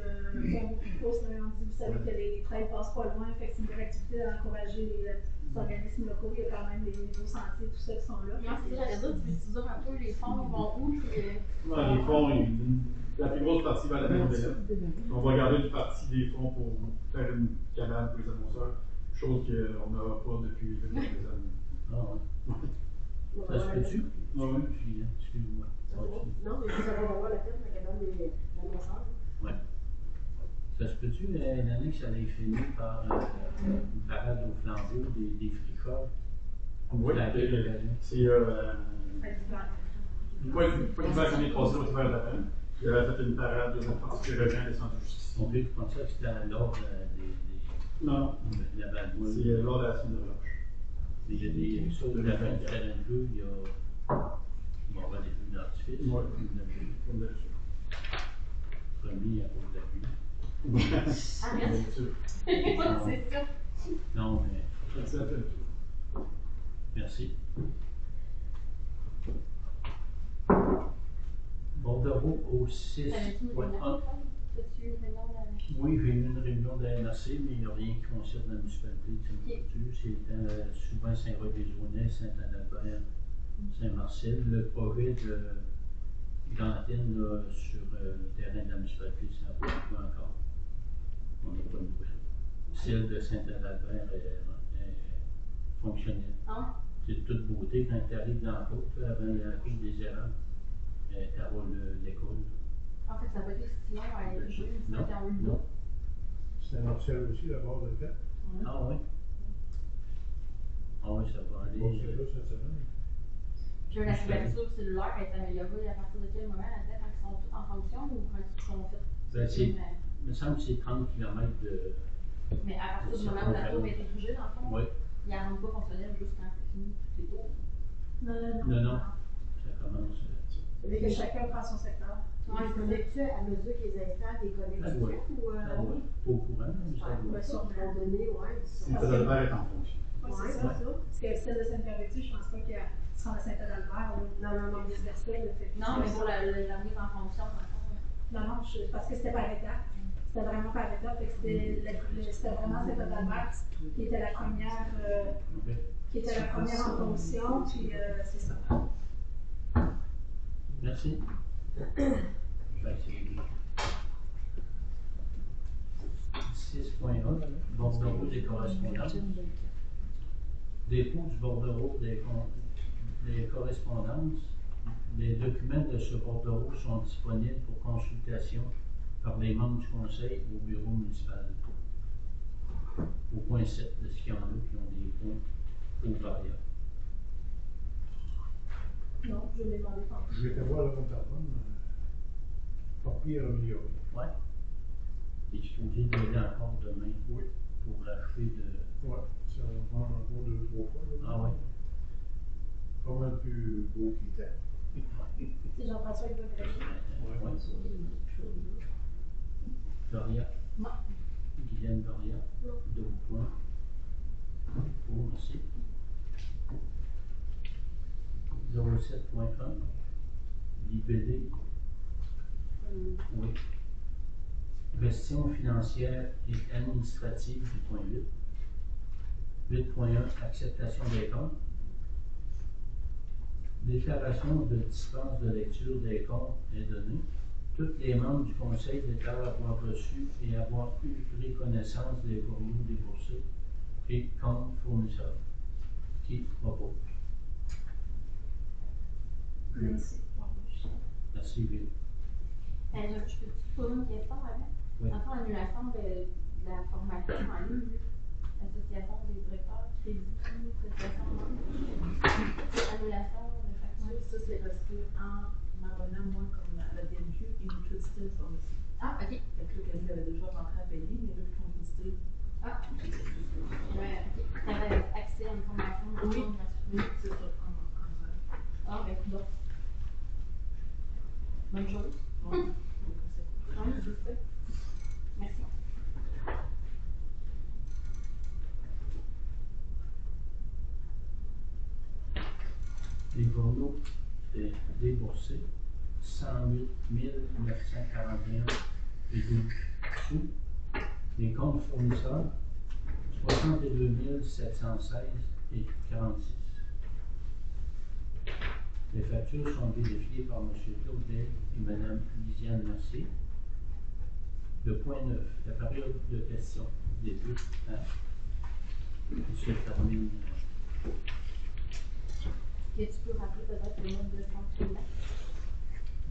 mot qui pousse. On dit, vous savez que les trains passent pas loin, fait que c'est une belle activité d'encourager les organismes locaux, il y a quand même les nouveaux sentiers, tout ça qui sont là. Non, c'est ça, j'allais dire, tu veux dire un peu les fonds, ils vont où? Les fonds, la plus grosse partie va à la maison d'élèves. On va garder une partie des fonds pour faire une cabane pour les annonceurs, chose qu'on n'a pas depuis quelques années. Ah ouais. Ça se peut-tu? Oui. Excuse-moi. Non, mais ça va avoir la peine, la cabane des annonceurs. Oui. Ça se peut-tu, l'année que ça allait finir par une parade au flambeau des fricots? Oui, c'est pas l'hiver qui est passé, l'hiver d'après. Il avait fait une parade de Pérégin descendu jusqu'ici. On peut penser que c'était lors des. Non, de la bande. C'est lors de la semaine de Roche. Mais il y a des choses de la fin du terrain de jeu, il va y avoir des feux d'artifice. Oui, comme d'habitude. Promis à cause de la pluie. Ah, merci. C'est ça. Non, mais. Ça fait le tour. Merci. Bordereau au 6. Oui, j'ai eu une réunion de la MRC, mais il n'y a rien qui concerne la municipalité de Saint-Marcel. C'est souvent Saint-Roch-des-Aunais, Saint-Adalbert, Saint-Marcel. Le projet d'antenne sur le terrain de la municipalité, c'est un peu encore. On n'a pas de nouvelles. Celle de Saint-Adalbert est fonctionnelle. Ah. C'est de toute beauté quand tu arrives dans la côte, avant la cour des erreurs. Tu as l'école. En fait, ça va être aussi long à aller jouer. ceux qui ont eu le Non. C'est un option aussi, la barre de fait. Ah oui? Ah oui, ça peut aller. Bon, c'est là cette semaine. Puis la couverture cellulaire est améliorée à partir de quel moment là-dedans, quand ils sont tous en fonction ou quand ils sont faits? Ben, il me semble que c'est 30 km de. Mais à partir du moment où la tour a été bougée, dans le fond, Oui. il ne rend pas fonctionnel juste quand c'est fini toutes les tours. Non. Ça commence. Mais que chacun prend son secteur. Ouais, connectes-tu à mesure qu'ils installent des connexions ou Pas au courant, mais ça doit. à un moment donné, ouais. Saint-Adalbert est en fonction. Oui, c'est ça. Parce que celle de Sainte-Perpétue, je pense pas qu'elle sera à Saint-Adalbert. Non. Vice-versa. Non, mais pour la mise en fonction, Non, parce que c'était par étapes. C'était vraiment par étapes. C'était vraiment Saint-Adalbert qui était la première, en fonction. Puis c'est ça. Merci. Je vais essayer. 6.1, bordereau des correspondances. Dépôt du bordereau des correspondances. Les documents de ce bordereau sont disponibles pour consultation par les membres du conseil au bureau municipal. Au point 7 de ce qu'il y en a qui ont des points ou variables. Non, je l'ai demandé pas. Je vais te voir là comme ta bonne. Pas pire amélioré. Ouais. Et tu es obligé d'y aller encore demain. Oui. Pour achever de. Ouais, ça va prendre encore 2-3 fois. Là. Ah oui. Pas mal plus beau qu'il était. C'est Jean-François qui va me répondre. Doria. Non. Guylaine Doria. Non. 2 points. Oh, merci. 07.1. l'IBD. Oui. Gestion financière et administrative du point 8. 8.1. Acceptation des comptes. Déclaration de dispense de lecture des comptes est donnée. Tous les membres du conseil déclarent avoir reçu et avoir eu pris connaissance des courriels déboursés et comptes fournisseurs. Qui propose? Merci. Merci, Ville. Je peux te poser une question avant? Oui. Après l'annulation de la formation en ligne, l'association des directeurs, crédit, association annulation de facture. Ça, c'est parce qu'en m'abonnant, moi, comme à la DMQ, ils nous créditaient une formation. Ah, ok. Fait que là, Camille avait déjà rentré à payer, mais là, ils ont crédité. Ah, ok. Tu avais accès à une formation gratuite. Oui, c'est ça. Ah, ben, donc. Bonne chose. Ouais. Oui, c'est ça. Merci. Les journaux déboursés, 108 941 et 12 sous. Les comptes fournisseurs, 62 716 et 46. Les factures sont vérifiées par M. Claudel et Mme Lisiane Mercier. Le point 9, la période de questions débute se termine. Et tu peux rappeler peut-être le nombre de fonctionnaires?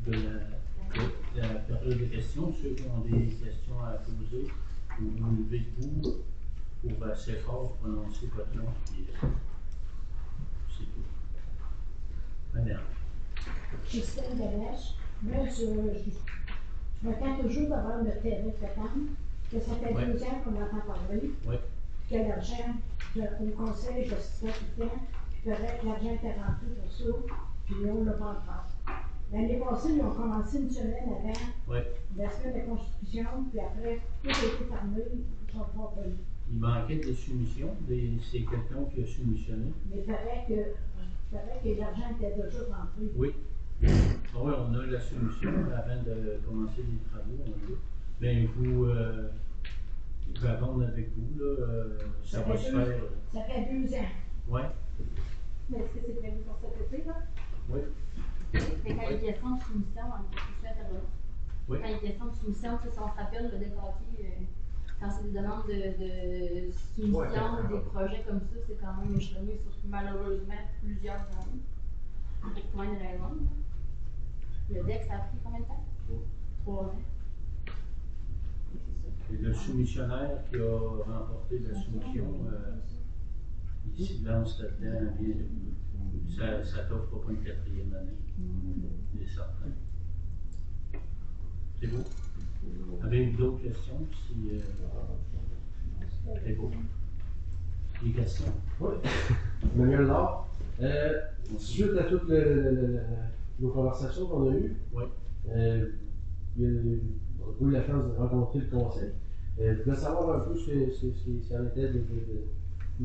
De la période de questions, ceux qui ont des questions à poser, vous vous levez debout pour assez fort prononcer votre nom. C'est tout. Madame. Christine Delèche. Moi, je m'attends toujours d'avoir le terrain pétante, que ça fait 2 ans qu'on entend parler, Oui. que l'argent au conseil, je sais tout le temps, puis paraît que l'argent était rentré pour ça, puis on ne l'a pas encore. L'année passée, ils ont commencé une semaine avant la semaine de construction, puis après, tout a été fermé, ils ne sont pas payés. Il manquait des soumissions, c'est quelqu'un qui a soumissionné. Mais il paraît que l'argent était déjà rentré. Oui. Oui, on a la solution avant de commencer les travaux. Bien, vous pouvez attendre avec vous, là, ça va se faire. Ça fait 2 ans. Oui. Mais est-ce que c'est prévu pour cet été, là? Oui. Mais quand il y a question de soumission, Oui. quand il y a question de soumission, si on se rappelle le décalqué, quand c'est des demandes de soumission ou des projets comme ça, c'est quand même échelonné sur malheureusement plusieurs années. Pour plein de raisons. Le DEX, ça a pris combien de temps? 3 ans. soumissionnaire qui a remporté la soumission, il se lance là-dedans, ça t'offre pas une 4e année. C'est certain. C'est beau. Avez-vous d'autres questions? C'est beau. Des questions? Oui. Manuel Laure. Suite à toutes nos conversations qu'on a eues, oui. On a eu la chance de rencontrer le conseil. Je voulais savoir un peu ce qu'il en était de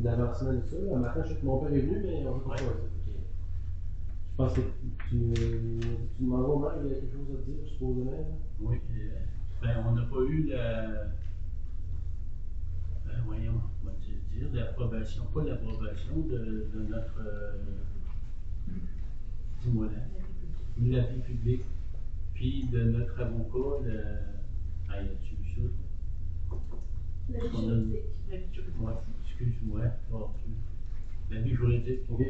l'avancement de ça. Un matin, je sais que mon père est venu, mais on ne peut pas choisir. Je pense que tu demandes au maire, il y a quelque chose à dire, supposément. Oui. On n'a pas eu voyons, on va dire, l'approbation, pas l'approbation de notre dis-moi là, l'avis public, puis de notre avocat, as-tu vu ça? L'avis juridique. Oui, excuse-moi, l'avis juridique. OK.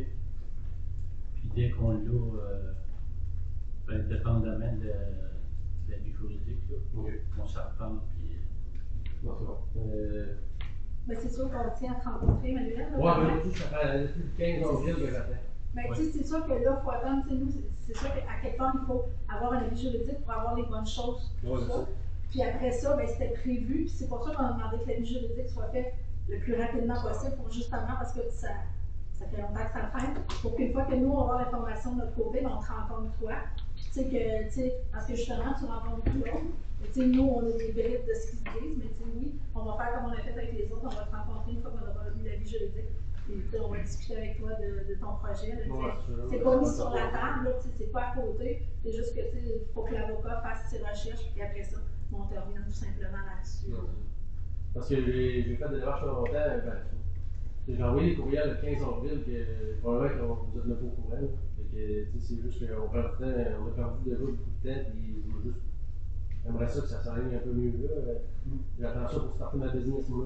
Puis dès qu'on l'a, dépendamment de l'avis juridique, là, okay. On s'en reparle, puis... Non, c'est bon. Ben, c'est sûr qu'on tient à te rencontrer, Manuel. Oui, mais ça fait depuis le 15 avril que j'attends. Ben, tu sais, c'est sûr que là, il faut attendre, nous, c'est sûr qu'à quelque part, il faut avoir un avis juridique pour avoir les bonnes choses. Oui, c'est ça. Puis après ça, ben, c'était prévu, puis c'est pour ça qu'on a demandé que l'avis juridique soit fait le plus rapidement possible, pour justement, parce que ça fait longtemps que ça traîne, pour qu'une fois que nous, on va avoir l'information de notre côté, ben, on te rencontre toi. Tu sais, parce que justement, tu rencontres tout le monde. Tu sais, nous, on a des bribes de ce qu'ils disent, mais tu sais, oui, on va faire comme on a fait avec les autres, on va te rencontrer une fois qu'on aura eu l'avis juridique. Et on va discuter avec toi de ton projet. C'est pas mis sur la table, c'est pas à côté. C'est juste que il faut que l'avocat fasse ses recherches, puis après ça, on te revient tout simplement là-dessus. Parce que j'ai fait des démarches volontaires. J'ai envoyé des courriels le 15 avril que probablement que vous êtes même pas au courant. C'est juste qu'on perd du temps, on a perdu déjà beaucoup de temps, puis j'aimerais ça que ça s'aligne un peu mieux là. J'attends ça pour starter ma business moi.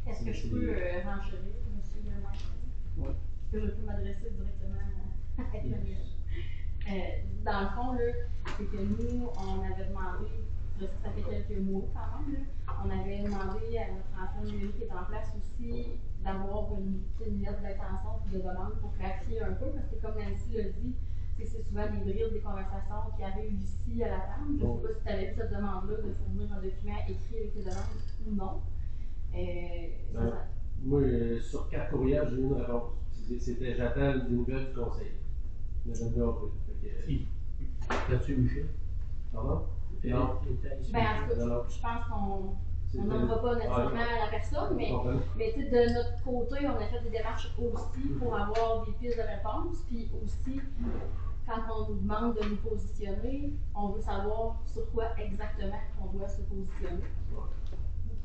Est-ce que je peux renchérir, monsieur le maire? Oui. Est-ce que je peux m'adresser directement à Manuel? Dans le fond, là, c'est que nous, on avait demandé, ça fait quelques mois quand même, là, on avait demandé à notre ancienne mairie qui est en place aussi d'avoir une lettre d'intention et de demande pour clarifier un peu, parce que comme Nancy l'a dit, c'est souvent des bribes, des conversations qui arrivent ici à la table. Je ne sais pas si tu avais eu cette demande-là de fournir un document écrit avec tes demandes ou non. Moi, sur 4 courriels, j'ai eu une réponse. C'était j'attends des nouvelles du conseil. Le 22 avril. Là-dessus, Michel? Pardon? Ben, en tout cas, je pense qu'on n'envoie pas nécessairement à la personne, mais de notre côté, on a fait des démarches aussi pour avoir des pistes de réponse, puis aussi, quand on nous demande de nous positionner, on veut savoir sur quoi exactement on doit se positionner.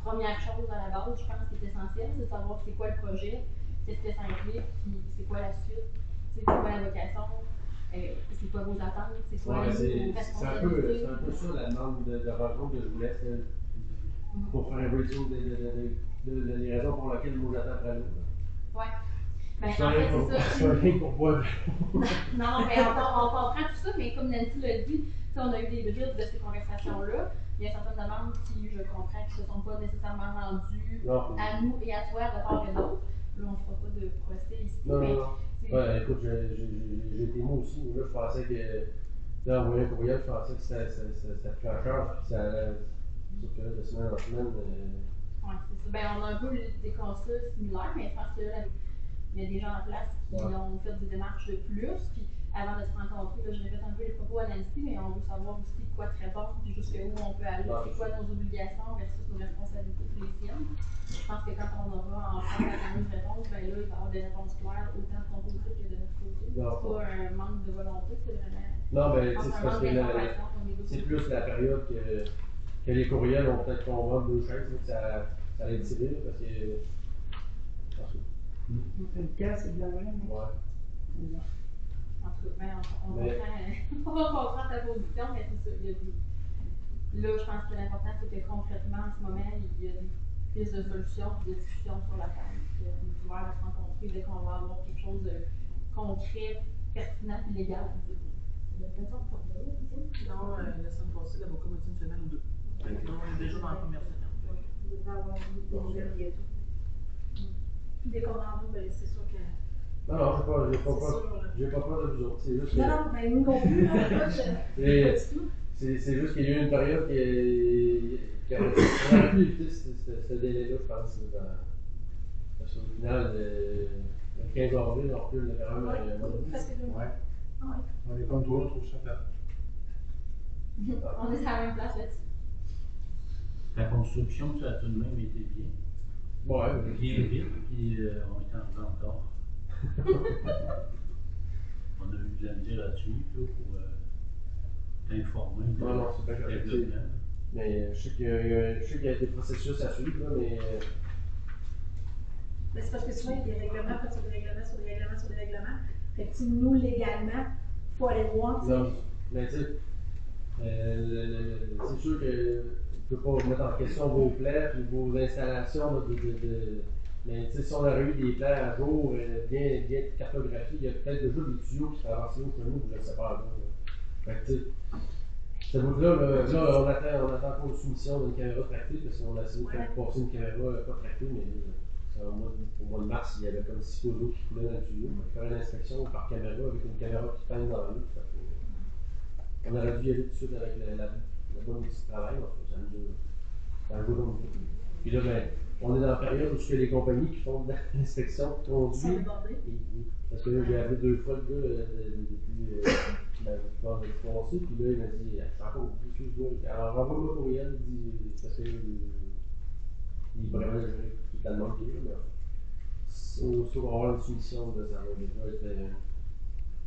Première chose à la base, je pense, qui est essentielle, c'est de savoir c'est quoi le projet, qu'est-ce que ça implique, puis c'est quoi la suite, c'est quoi la vocation, c'est quoi vos attentes, c'est quoi les responsabilités. C'est un peu ça la demande de rencontre que je voulais, pour faire un briefing des raisons pour lesquelles nous j'attends après nous. Oui. Ben, en fait, c'est ça. C'est rien pour boire. Non, mais on comprend tout ça, mais comme Nancy l'a dit, on a eu des bribes de ces conversations-là. Il y a certaines demandes qui, je comprends, qui ne se sont pas nécessairement rendues à nous et à toi de part et d'autre. Là, on ne fera pas de procès ici. Ouais, écoute, j'ai été moi aussi. Là, je pensais que d'envoyer un courriel, je pensais que c'était pris en charge, puis ça allait. Sauf que là, de semaine en semaine. Oui, c'est ça. Ben, on a un peu des constats similaires, mais je pense que là, il y a des gens en place qui ont fait des démarches de plus. Puis avant de se rencontrer, là, je répète un peu les propos à Nancy, mais on veut savoir aussi quoi te répondre, puis jusqu'où on peut aller, c'est quoi nos obligations versus nos responsabilités pour les siennes. Je pense que quand on aura enfin la fameuse réponse, ben là, il va y avoir des réponses claires, autant de ton côté que de notre côté. C'est pas un manque de volonté, c'est vraiment. Non, ben, c'est parce que c'est plus la période que les courriels ont peut-être convaincu deux chaises, que ça allait être civil, parce que. Le cas, c'est de l'argent. Ouais. En tout cas, on va comprendre ta position, mais c'est ça. Là, je pense que l'important, c'est que concrètement, en ce moment, il y a des pistes de solutions et de discussions sur la table. On est ouvert à se rencontrer dès qu'on va avoir quelque chose de concret, pertinent et légal. Non, la semaine passée, l'avocat m'a dit une semaine ou deux. Donc, on est déjà dans la première semaine. Vous devez avoir des nouvelles bientôt. Dès qu'on en veut, ben, c'est sûr que. Non, j'ai pas C'est sûr, là. j'ai pas peur de vous autres. C'est juste que. Non, non, ben nous non plus, là. Moi, Et- pas du tout. C'est juste qu'il y a eu une période qui aurait pu éviter ce délai-là, je pense. Parce qu'au final, le 15 avril, on recule quand même un mois. Presque 2 mois. Ouais. Ah ouais. On est comme toi, on trouve ça plate. On est à la même place là-dessus. La construction, ça a tout de même été bien. Ouais, Bien vite, puis on est en train encore. On a eu de la misère là-dessus, là, pour t'informer de Non, c'est pas correct. développement. Mais je sais qu'il y a des processus à suivre, là, mais. Mais c'est parce que souvent, il y a des règlements, après, sur des règlements, sur des règlements, sur des règlements. Fait que, nous, légalement, il faut aller voir, tu sais. Non, mais tu sais, c'est sûr que je ne peux pas mettre en question vos plans et vos installations mais tu sais, si on aurait eu des plans à jour, bien cartographiés, il y a peut-être déjà des tuyaux qui traversent l'eau chez nous, je ne sais pas encore. Fait que tu sais, cette route-là, on attend encore une soumission d'une caméra tractée, parce qu'on a essayé de faire passer une caméra pas tractée, mais au mois de mars, il y avait comme 6 pots d'eau qui coulaient dans le tuyau. On faire une inspection par caméra avec une caméra qui peint dans l'eau. On aurait dû y aller tout de suite avec la bonne outil de travail. Ça nous joue. Puis là, ben, on est dans la période où il y a les compagnies qui font de l'inspection conduite. Parce que là, j'ai appelé 2 fois le gars depuis le passé, puis là, il m'a dit, je suis encore oublié, excuse-moi. Alors, renvoie-moi un courriel, il dit, parce que il est vraiment totalement manqué, mais aussitôt qu'on va avoir une soumission, ça va déjà être.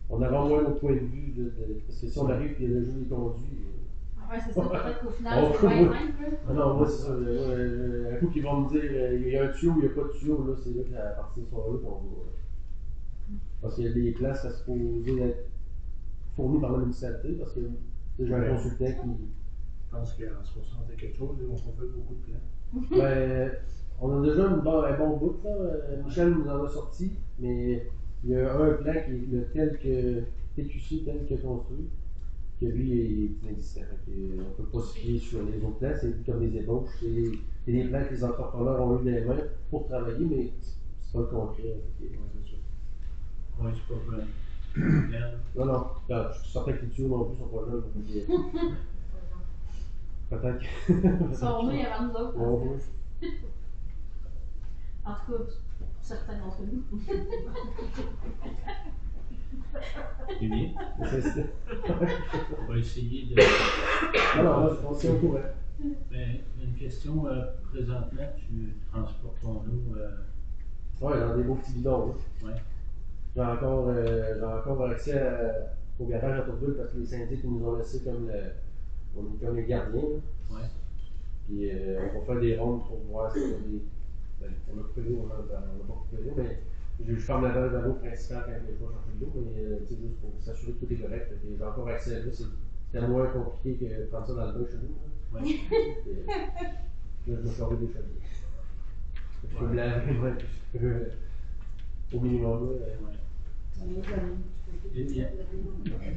On avait au moins notre point de vue, parce que si on arrive et il y a déjà des conduits. Ouais, c'est ça, peut-être qu'au final, c'est moins simple. Ah non, moi, c'est ça. Un coup qu'ils vont me dire, il y a un tuyau ou il n'y a pas de tuyau, là, c'est là qu'à partir de ce moment-là qu'on va. Parce qu'il y a des places à supposer être fournies par la municipalité, parce que j'ai un consultant qui. Je pense qu'en 60 et quelque chose, ils ont fait beaucoup de plans. Ben, on a déjà un bon bout, là. Michel nous en a sorti, mais il y a un plan qui est le tel que TQC, tel que construit, que lui est inexistant. On ne peut pas se fier sur les autres plans, c'est comme des ébauches, c'est des plans que les entrepreneurs ont eu dans les mains pour travailler, mais c'est pas le concret. Oui, c'est pas vrai. Non, je suis certain que les tuyaux non plus sont pas là. Peut-être que. Ils sont venus avant nous autres. Ouais. En tout cas, certains d'entre nous. C'est bien. On va essayer de. Alors, on s'est au courant. Mais une question, présentement, tu transportes ton eau. Oui, dans des beaux petits bidons. Oui. J'ai encore accès au garage à Tourville parce que les syndics nous ont laissé comme on est comme les gardiens. Oui. Puis on va faire des rondes pour voir si on a des. On a coupé l'eau, on n'a pas coupé l'eau, mais je ferme la valve de l'eau principale quand je vais chercher de l'eau, mais c'est juste pour s'assurer que tout est correct. J'ai encore accès à l'eau, c'était moins compliqué que de prendre ça dans le bain chez nous. Oui. Là, je me suis enlevé des cheveux. Je peux me laver, au minimum.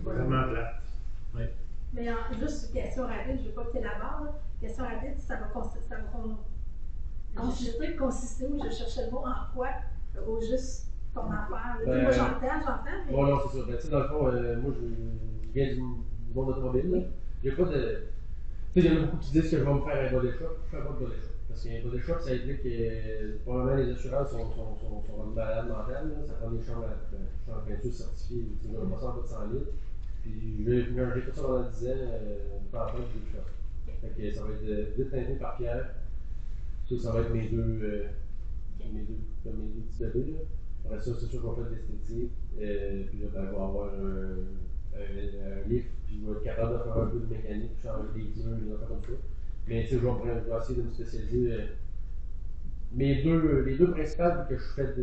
Vraiment plate. Oui. Mais juste une question rapide, je ne veux pas que tu élabores. Question rapide, ça va consister où je cherchais le mot en quoi, au juste ton affaire. Moi j'entends, mais. Bon, non, c'est ça. Ben, tu sais, dans le fond, moi je viens du monde automobile. J'ai pas de. Tu sais, il y en a beaucoup qui disent que je vais me faire un body shop. Je fais pas de body shop. Parce qu'un body shop, ça implique que probablement les assurances sont malades mentales. Ça prend des chambres à peinture certifiées. Tu sais, je vais passer en bas de 100 litres. Puis j'ai fait ça pendant 10 ans, pas en fait, j'ai plus ça. Fait que ça va être vite teinté par Pierre. Ça va être mes deux petits bébés. Là. Après ça, c'est sûr qu'on fait de l'esthétique. Puis là, ben, je vais avoir un lift, puis je vais être capable de faire un peu de mécanique, changer des pneus, des affaires comme ça. Mais tu sais, je vais essayer de me spécialiser. Les deux principales que je fais, je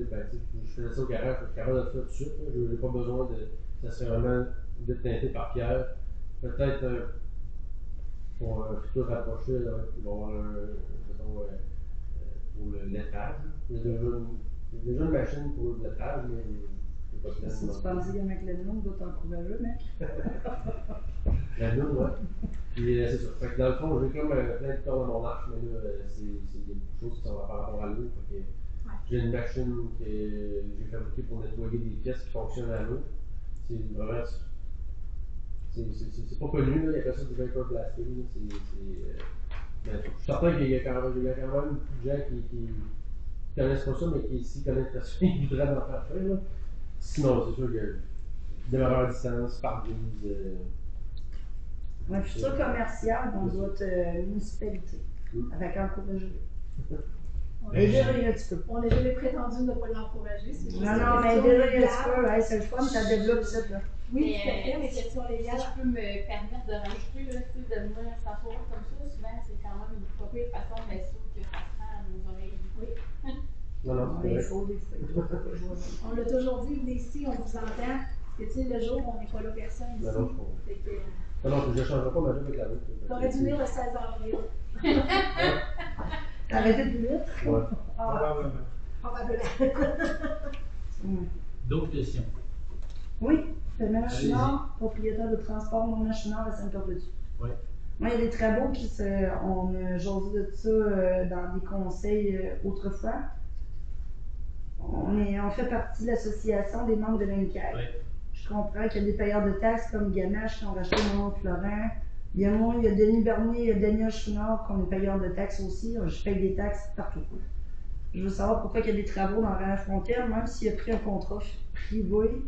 faisais ça au garage, je suis capable de le faire tout de suite. Je n'ai pas besoin de. Ça serait vraiment de teinté par Pierre. Peut-être pour un futur rapproché, il va y avoir pour le lettrage. Il y a déjà une machine pour le lettrage, mais J'ai pas de Si temps. tu pensais qu'avec le nom, on doit t'encourager, mec. La noune, ouais. Puis c'est ça. Fait que dans le fond, j'ai comme plein de cordes dans mon arche, mais là, il y a beaucoup de choses qui sont par rapport à l'eau. J'ai une machine que j'ai fabriquée pour nettoyer des pièces qui fonctionnent à l'eau. C'est vraiment. C'est pas connu, là. Il y a pas ça du vapor blasting. Mais je suis certain qu'il y a quand même beaucoup de gens qui connaissent pas ça, mais qui s'y connaissent pas ça, ils voudraient en faire faire. Là. Sinon, c'est sûr que démarreur à distance, par brise. Un futur commercial dans votre municipalité. Avec encourager. On a jamais prétendu ne pas l'encourager. Non, mais déjà, il y a du peu, ouais, c'est le fun, ça développe ça. Là. Oui, tout à fait, les questions légales. Si je peux me permettre de rajouter, là, de venir s'asseoir comme ça, souvent, c'est quand même une pas pire façon, mais sûr que ça prend à nos oreilles. Oui. Non, il faut des fois. On l'a toujours dit, venez ici, on vous entend. Parce que, tu sais, le jour où on n'est pas là, personne ici. Non, je ne changerai pas ma vie avec la route. T'aurais dû venir le 16 avril. T'as arrêté de vite? Ouais. Probablement. D'autres questions? Oui, Paiement Chouinard, propriétaire de transport non Chouinard à Sainte-Corbeau-du. Oui. Moi, il y a des travaux qui on a jasé de ça dans des conseils autrefois. On fait partie de l'association des membres de l'INCAG. Oui. Je comprends qu'il y a des payeurs de taxes comme Gamache qui ont racheté mon oncle Florent. Il y a moi, il y a Denis Bernier, il y a Daniel Chouinard qui ont des payeurs de taxes aussi. Je paye des taxes partout. Je veux savoir pourquoi il y a des travaux dans la frontière, même s'il a pris un contrat privé.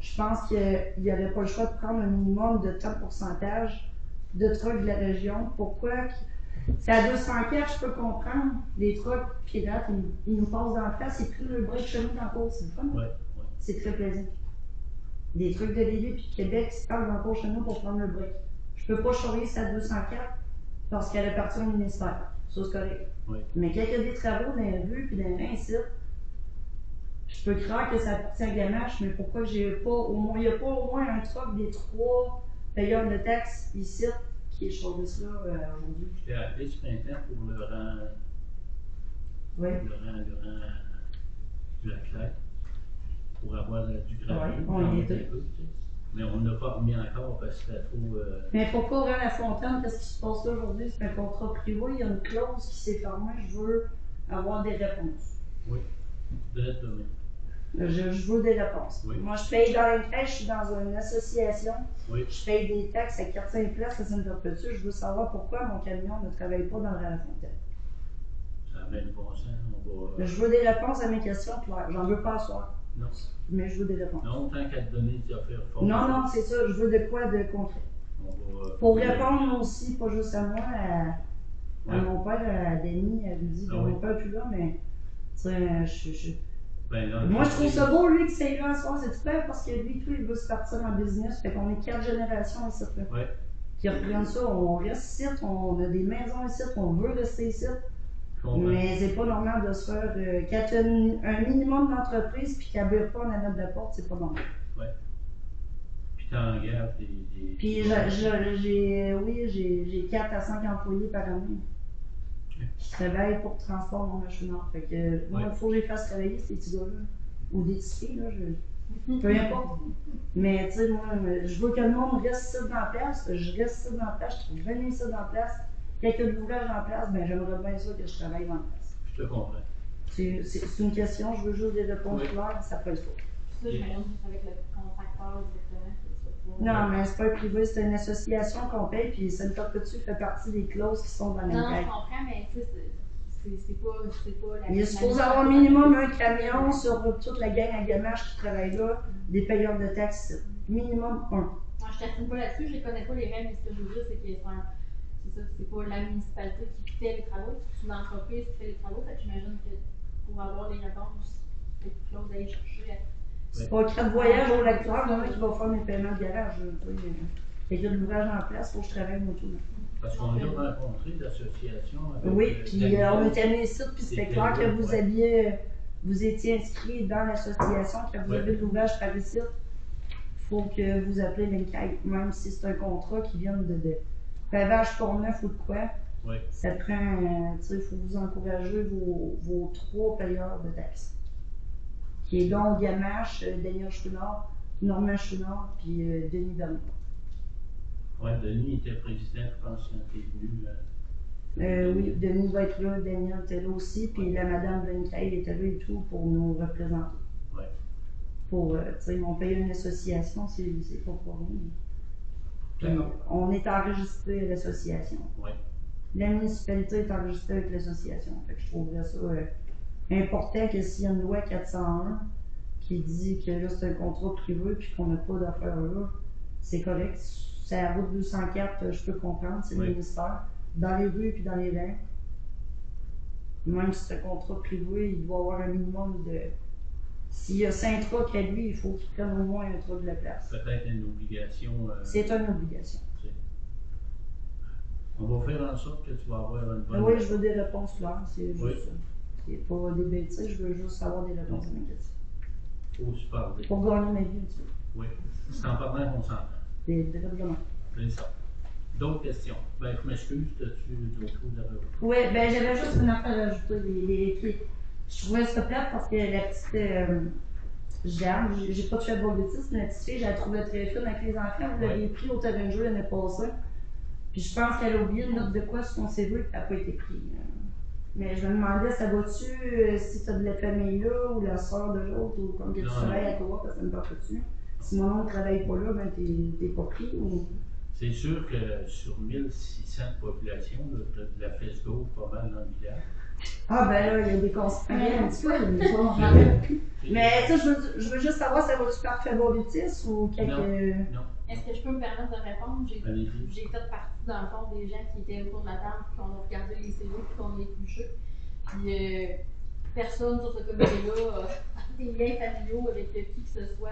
Je pense qu'il n'y aurait pas le choix de prendre un minimum de tant de pourcentage de trucks de la région. Pourquoi? C'est à 200 km, je peux comprendre. Les trucks pirates, ils nous passent dans la face, ils prennent le break chez nous dans la course. C'est le fun. Oui. C'est très plaisant. Des trucs de Lévis et de Québec qui se passent dans la course chez nous pour prendre le break. Je peux pas charrier ça à 204 parce qu'elle appartient au ministère. Ça, c'est correct. Oui. Mais quand il y a des travaux dans les rues et dans les sites, je peux croire que ça appartient à Gamache, mais pourquoi il n'y a pas au moins un truc des 3 payeurs de taxes ici qui est choisi ça aujourd'hui? Je t'ai appelé ce matin pour le rang. Oui. Le rang du Leclerc. Pour avoir du gravier. Oui, on y est. Mais on ne l'a pas remis encore parce que c'était trop. Mais pourquoi Rang La Fontaine, qu'est-ce qui se passe là aujourd'hui? C'est un contrat privé, il y a une clause qui s'est fermée, je veux avoir des réponses. Oui, direct demain. Je veux des réponses. Oui. Moi, je paye dans les crèches, je suis dans une association. Oui. Je paye des taxes à 45 places à Sainte-Perpétue. Je veux savoir pourquoi mon camion ne travaille pas dans le Rang La Fontaine. Ça a bien du bon sens. On va. Je veux des réponses à mes questions claires. J'en veux pas à soir. Non. Mais je veux des réponses. Non, tant qu'à te donner des affaires fortes. Non, c'est ça. Je veux de quoi de concret. Pour répondre aussi, pas juste à moi, à mon père, à Denis, elle lui dit, mon père est plus là, mais moi je trouve ça beau, lui, que c'est là à soir, c'est super parce que lui, tout, il veut se partir en business. Fait qu'on est 4 générations ici. Ouais. Qui reprennent ça, on reste ici, on a des maisons ici, on veut rester ici. Mais c'est pas normal de se faire. Quand tu as un minimum d'entreprise puis qu'elle ne vire pas en avant de la porte, c'est pas normal. Oui. Puis tu engages des. Puis j'ai 4 à 5 employés par année qui travaillent pour le transport non Chouinard. Fait que moi, il faut que je les fasse travailler ces petits gars-là. Ou des petits filles, là. Peu importe. Mais tu sais, moi, je veux que le monde reste ici dans la place. Je reste ici dans la place, je trouve venir ici dans la place. Quelqu'un d'ouvrage en place, ben j'aimerais bien ça que je travaille dans la place. Je te comprends. C'est une question, je veux juste des réponses claires, ça peut être faux. Ça, je m'allume juste avec le contracteur directement. Non, mais c'est pas un privé, c'est une association qu'on paye, puis Sainte-Perpétue fait partie des clauses qui sont dans la Non, je comprends, mais tu sais, c'est pas la. Il est supposé avoir minimum un camion sur toute la gang à Gamache qui travaille là, des payeurs de taxes. Minimum un. Moi, je ne t'assine pas là-dessus, je ne connais pas les règles, mais ce que je veux dire, c'est que c'est pas la municipalité qui fait les travaux, c'est une entreprise qui fait les travaux. Fait que j'imagine que pour avoir les réponses, c'est quelque chose d'aller chercher. C'est pas un de voyage au lecteur qui va faire mes paiements de garage. Il y a de l'ouvrage en place pour que je travaille mon tout. Parce qu'on a rencontré l'association. Oui, puis on était mis ici, puis c'était clair que vous étiez inscrit dans l'association, que vous avez de l'ouvrage par ici. Il faut que vous appelez l'INCAG, même si c'est un contrat qui vient de pavage pour neuf ou de quoi. Oui. Ça prend, il faut vous encourager vos 3 payeurs de taxes qui est donc Gamache, Daniel Chouinard, Normand Chouinard, puis Denis Bernier. Oui, Denis était président, je pense, quand tu es venu. Oui, Denis va être là, Daniel était là aussi, puis la madame Blancaille était là et tout pour nous représenter. Oui. Pour, tu sais, on paye une association, c'est pas pour rien. Puis, on est enregistré à l'association. Oui. La municipalité est enregistrée avec l'association. Fait que je trouverais ça important que s'il y a une loi 401 qui dit que là c'est un contrat privé puis qu'on n'a pas d'affaires là, c'est correct. C'est la route 204, je peux comprendre, c'est le ministère. Dans les rues puis dans les rangs, même si c'est un contrat privé, il doit avoir un minimum de. S'il y a 5 trucks à lui, il faut qu'il prenne au moins un truc de la place. Peut-être une obligation. C'est une obligation. On va faire en sorte que tu vas avoir une bonne. Oui, je veux des réponses claires, c'est juste ça. C'est pas des bêtises, je veux juste avoir des réponses à mes questions. Faut se parler. Pour gagner ma vie, tu sais. Oui. C'est en parlant qu'on s'entend. Exactement. C'est ça. D'autres questions? Ben, je m'excuse, as-tu d'autres choses à rajouter? Oui, ben j'avais juste une affaire à ajouter. Je trouvais ça plate parce que la petite Jeanne, j'ai pas fait de bêtises, mais la petite fille, je la trouvais très fine avec les enfants. Vous l'avez pris au terrain de jeu l'année passée. Puis je pense qu'elle a oublié une note de quoi sur son CV qui n'a pas été pris. Mais je me demandais, ça va-tu si tu as de la famille là ou la soeur de l'autre ou comme que tu travailles à toi parce que ça ne porte dessus. Si mon oncle ne travaille pas là, ben t'es pas pris ou. C'est sûr que sur 1600 de population, tu as de la fesse gauche pas mal dans le village. Ah ben là, il y a des conséquences un petit peu, mais ça, je veux juste savoir, ça va-tu par favoritisme ou quelque. Non. Est-ce que je peux me permettre de répondre? J'ai fait partie, dans le fond, des gens qui étaient autour de la table, puis qu'on a regardé les CV, puis qu'on a épluché. Puis personne sur ce comité-là a des liens familiaux avec qui que ce soit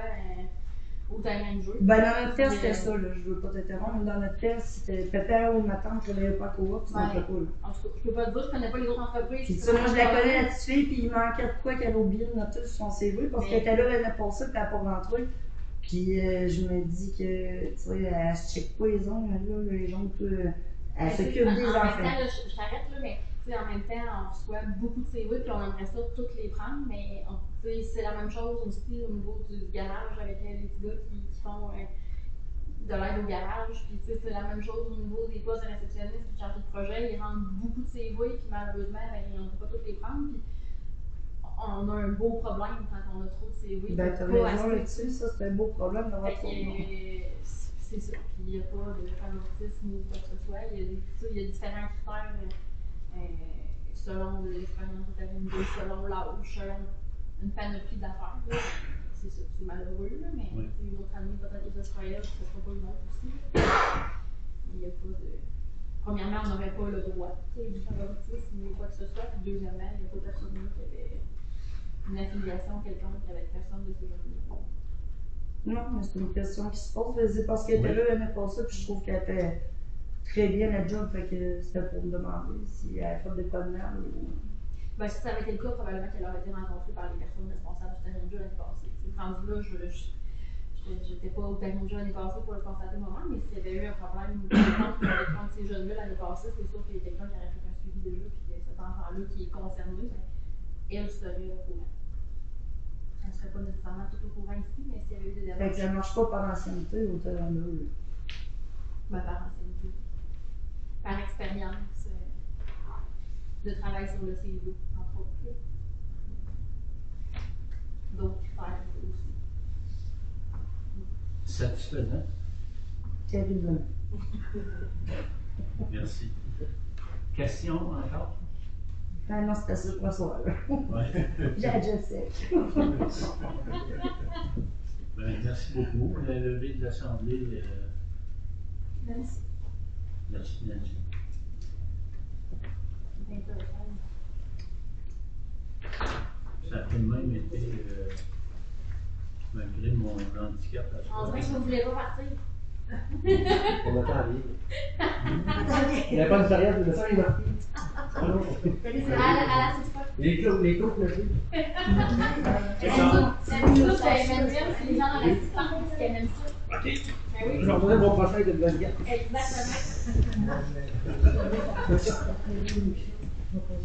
au terrain de jeu. Ben dans notre test, c'était ça, là. Je veux pas t'interrompre, mais dans notre test, c'était papa ou ma tante qui travaillait pas à coop, tu n'en fais pas, là. En tout cas, je peux pas te dire, je connais pas les autres entreprises. Puis moi, je la connais, la petite fille, puis il manquait de quoi qu'elle a oublié de noter sur son CV, parce qu'elle était là l'année passée, puis elle n'a pas rentré. Puis je me dis que, tu sais, elle se check pas les ongles, là, les ongles, elle s'occupe des enfants. En même temps, je t'arrête là, mais en même temps, on reçoit beaucoup de CV, puis on aimerait ça toutes les prendre, mais c'est la même chose aussi au niveau du garage avec les petits gars qui font de l'aide au garage, puis c'est la même chose au niveau des postes de réceptionniste et chargés de projet, ils rendent beaucoup de CV, puis malheureusement, on ne peut pas toutes les prendre, puis on a un beau problème quand on a trop de CV. Ben, t'as raison là-dessus, ça c'est un beau problème d'avoir trop de monde. C'est ça, puis il n'y a pas de favoritisme ou quoi que ce soit, il y a différents critères selon l'expérience de ta vie, selon l'âge, selon une panoplie d'affaires. C'est ça, c'est malheureux, là, mais une autre année, peut-être que ce sera elle, ce ne sera pas une autre aussi. Il n'y a pas de. Premièrement, on n'aurait pas le droit du favoritisme ou quoi que ce soit, puis deuxièmement, il n'y a pas personne qui avait une affiliation quelconque avec personne de ce genre-là. Non, mais c'est une question qui se pose. C'est parce qu'elle était là l'année passée, puis je trouve qu'elle fait très bien la job, fait que c'était pour me demander si elle a fait des pas de merde ou. Ben, si ça avait été le cas, probablement qu'elle aurait été rencontrée par les personnes responsables du terrain de jeu l'année passée. Rendu là, j'étais pas au terrain de jeu l'année passée pour le constater moi-même, mais s'il y avait eu un problème avec un de ces jeunes-là l'année passée, c'est sûr qu'il y a quelqu'un qui aurait fait un suivi de jeu, puis cet enfant-là qui est concerné, elle serait au courant. Elle ne serait pas nécessairement tout au courant ici, mais s'il y avait eu des démarches. Fait que ça ne marche pas par ancienneté au terrain de jeu. Ben, par ancienneté. Par expérience de travail sur le CV, entre autres. D'autres critères aussi. Satisfaisant? Terriblement. Merci. Question encore? Ah non, c'était ça pour soir. J'ai déjà fait. Merci beaucoup. La levée de l'Assemblée. Merci. Merci, Nancy. Ça a tout de même été, malgré mon handicap. On dirait que vous ne voulez pas partir. On attend à lire. Il n'y a pas de période de ça, il marque. À la Les coupes, le jeu. Emmanuel, c'est les gens dans l'assistance qui aiment ça. OK. Je vais retourner mon prochain de 24. Exactement.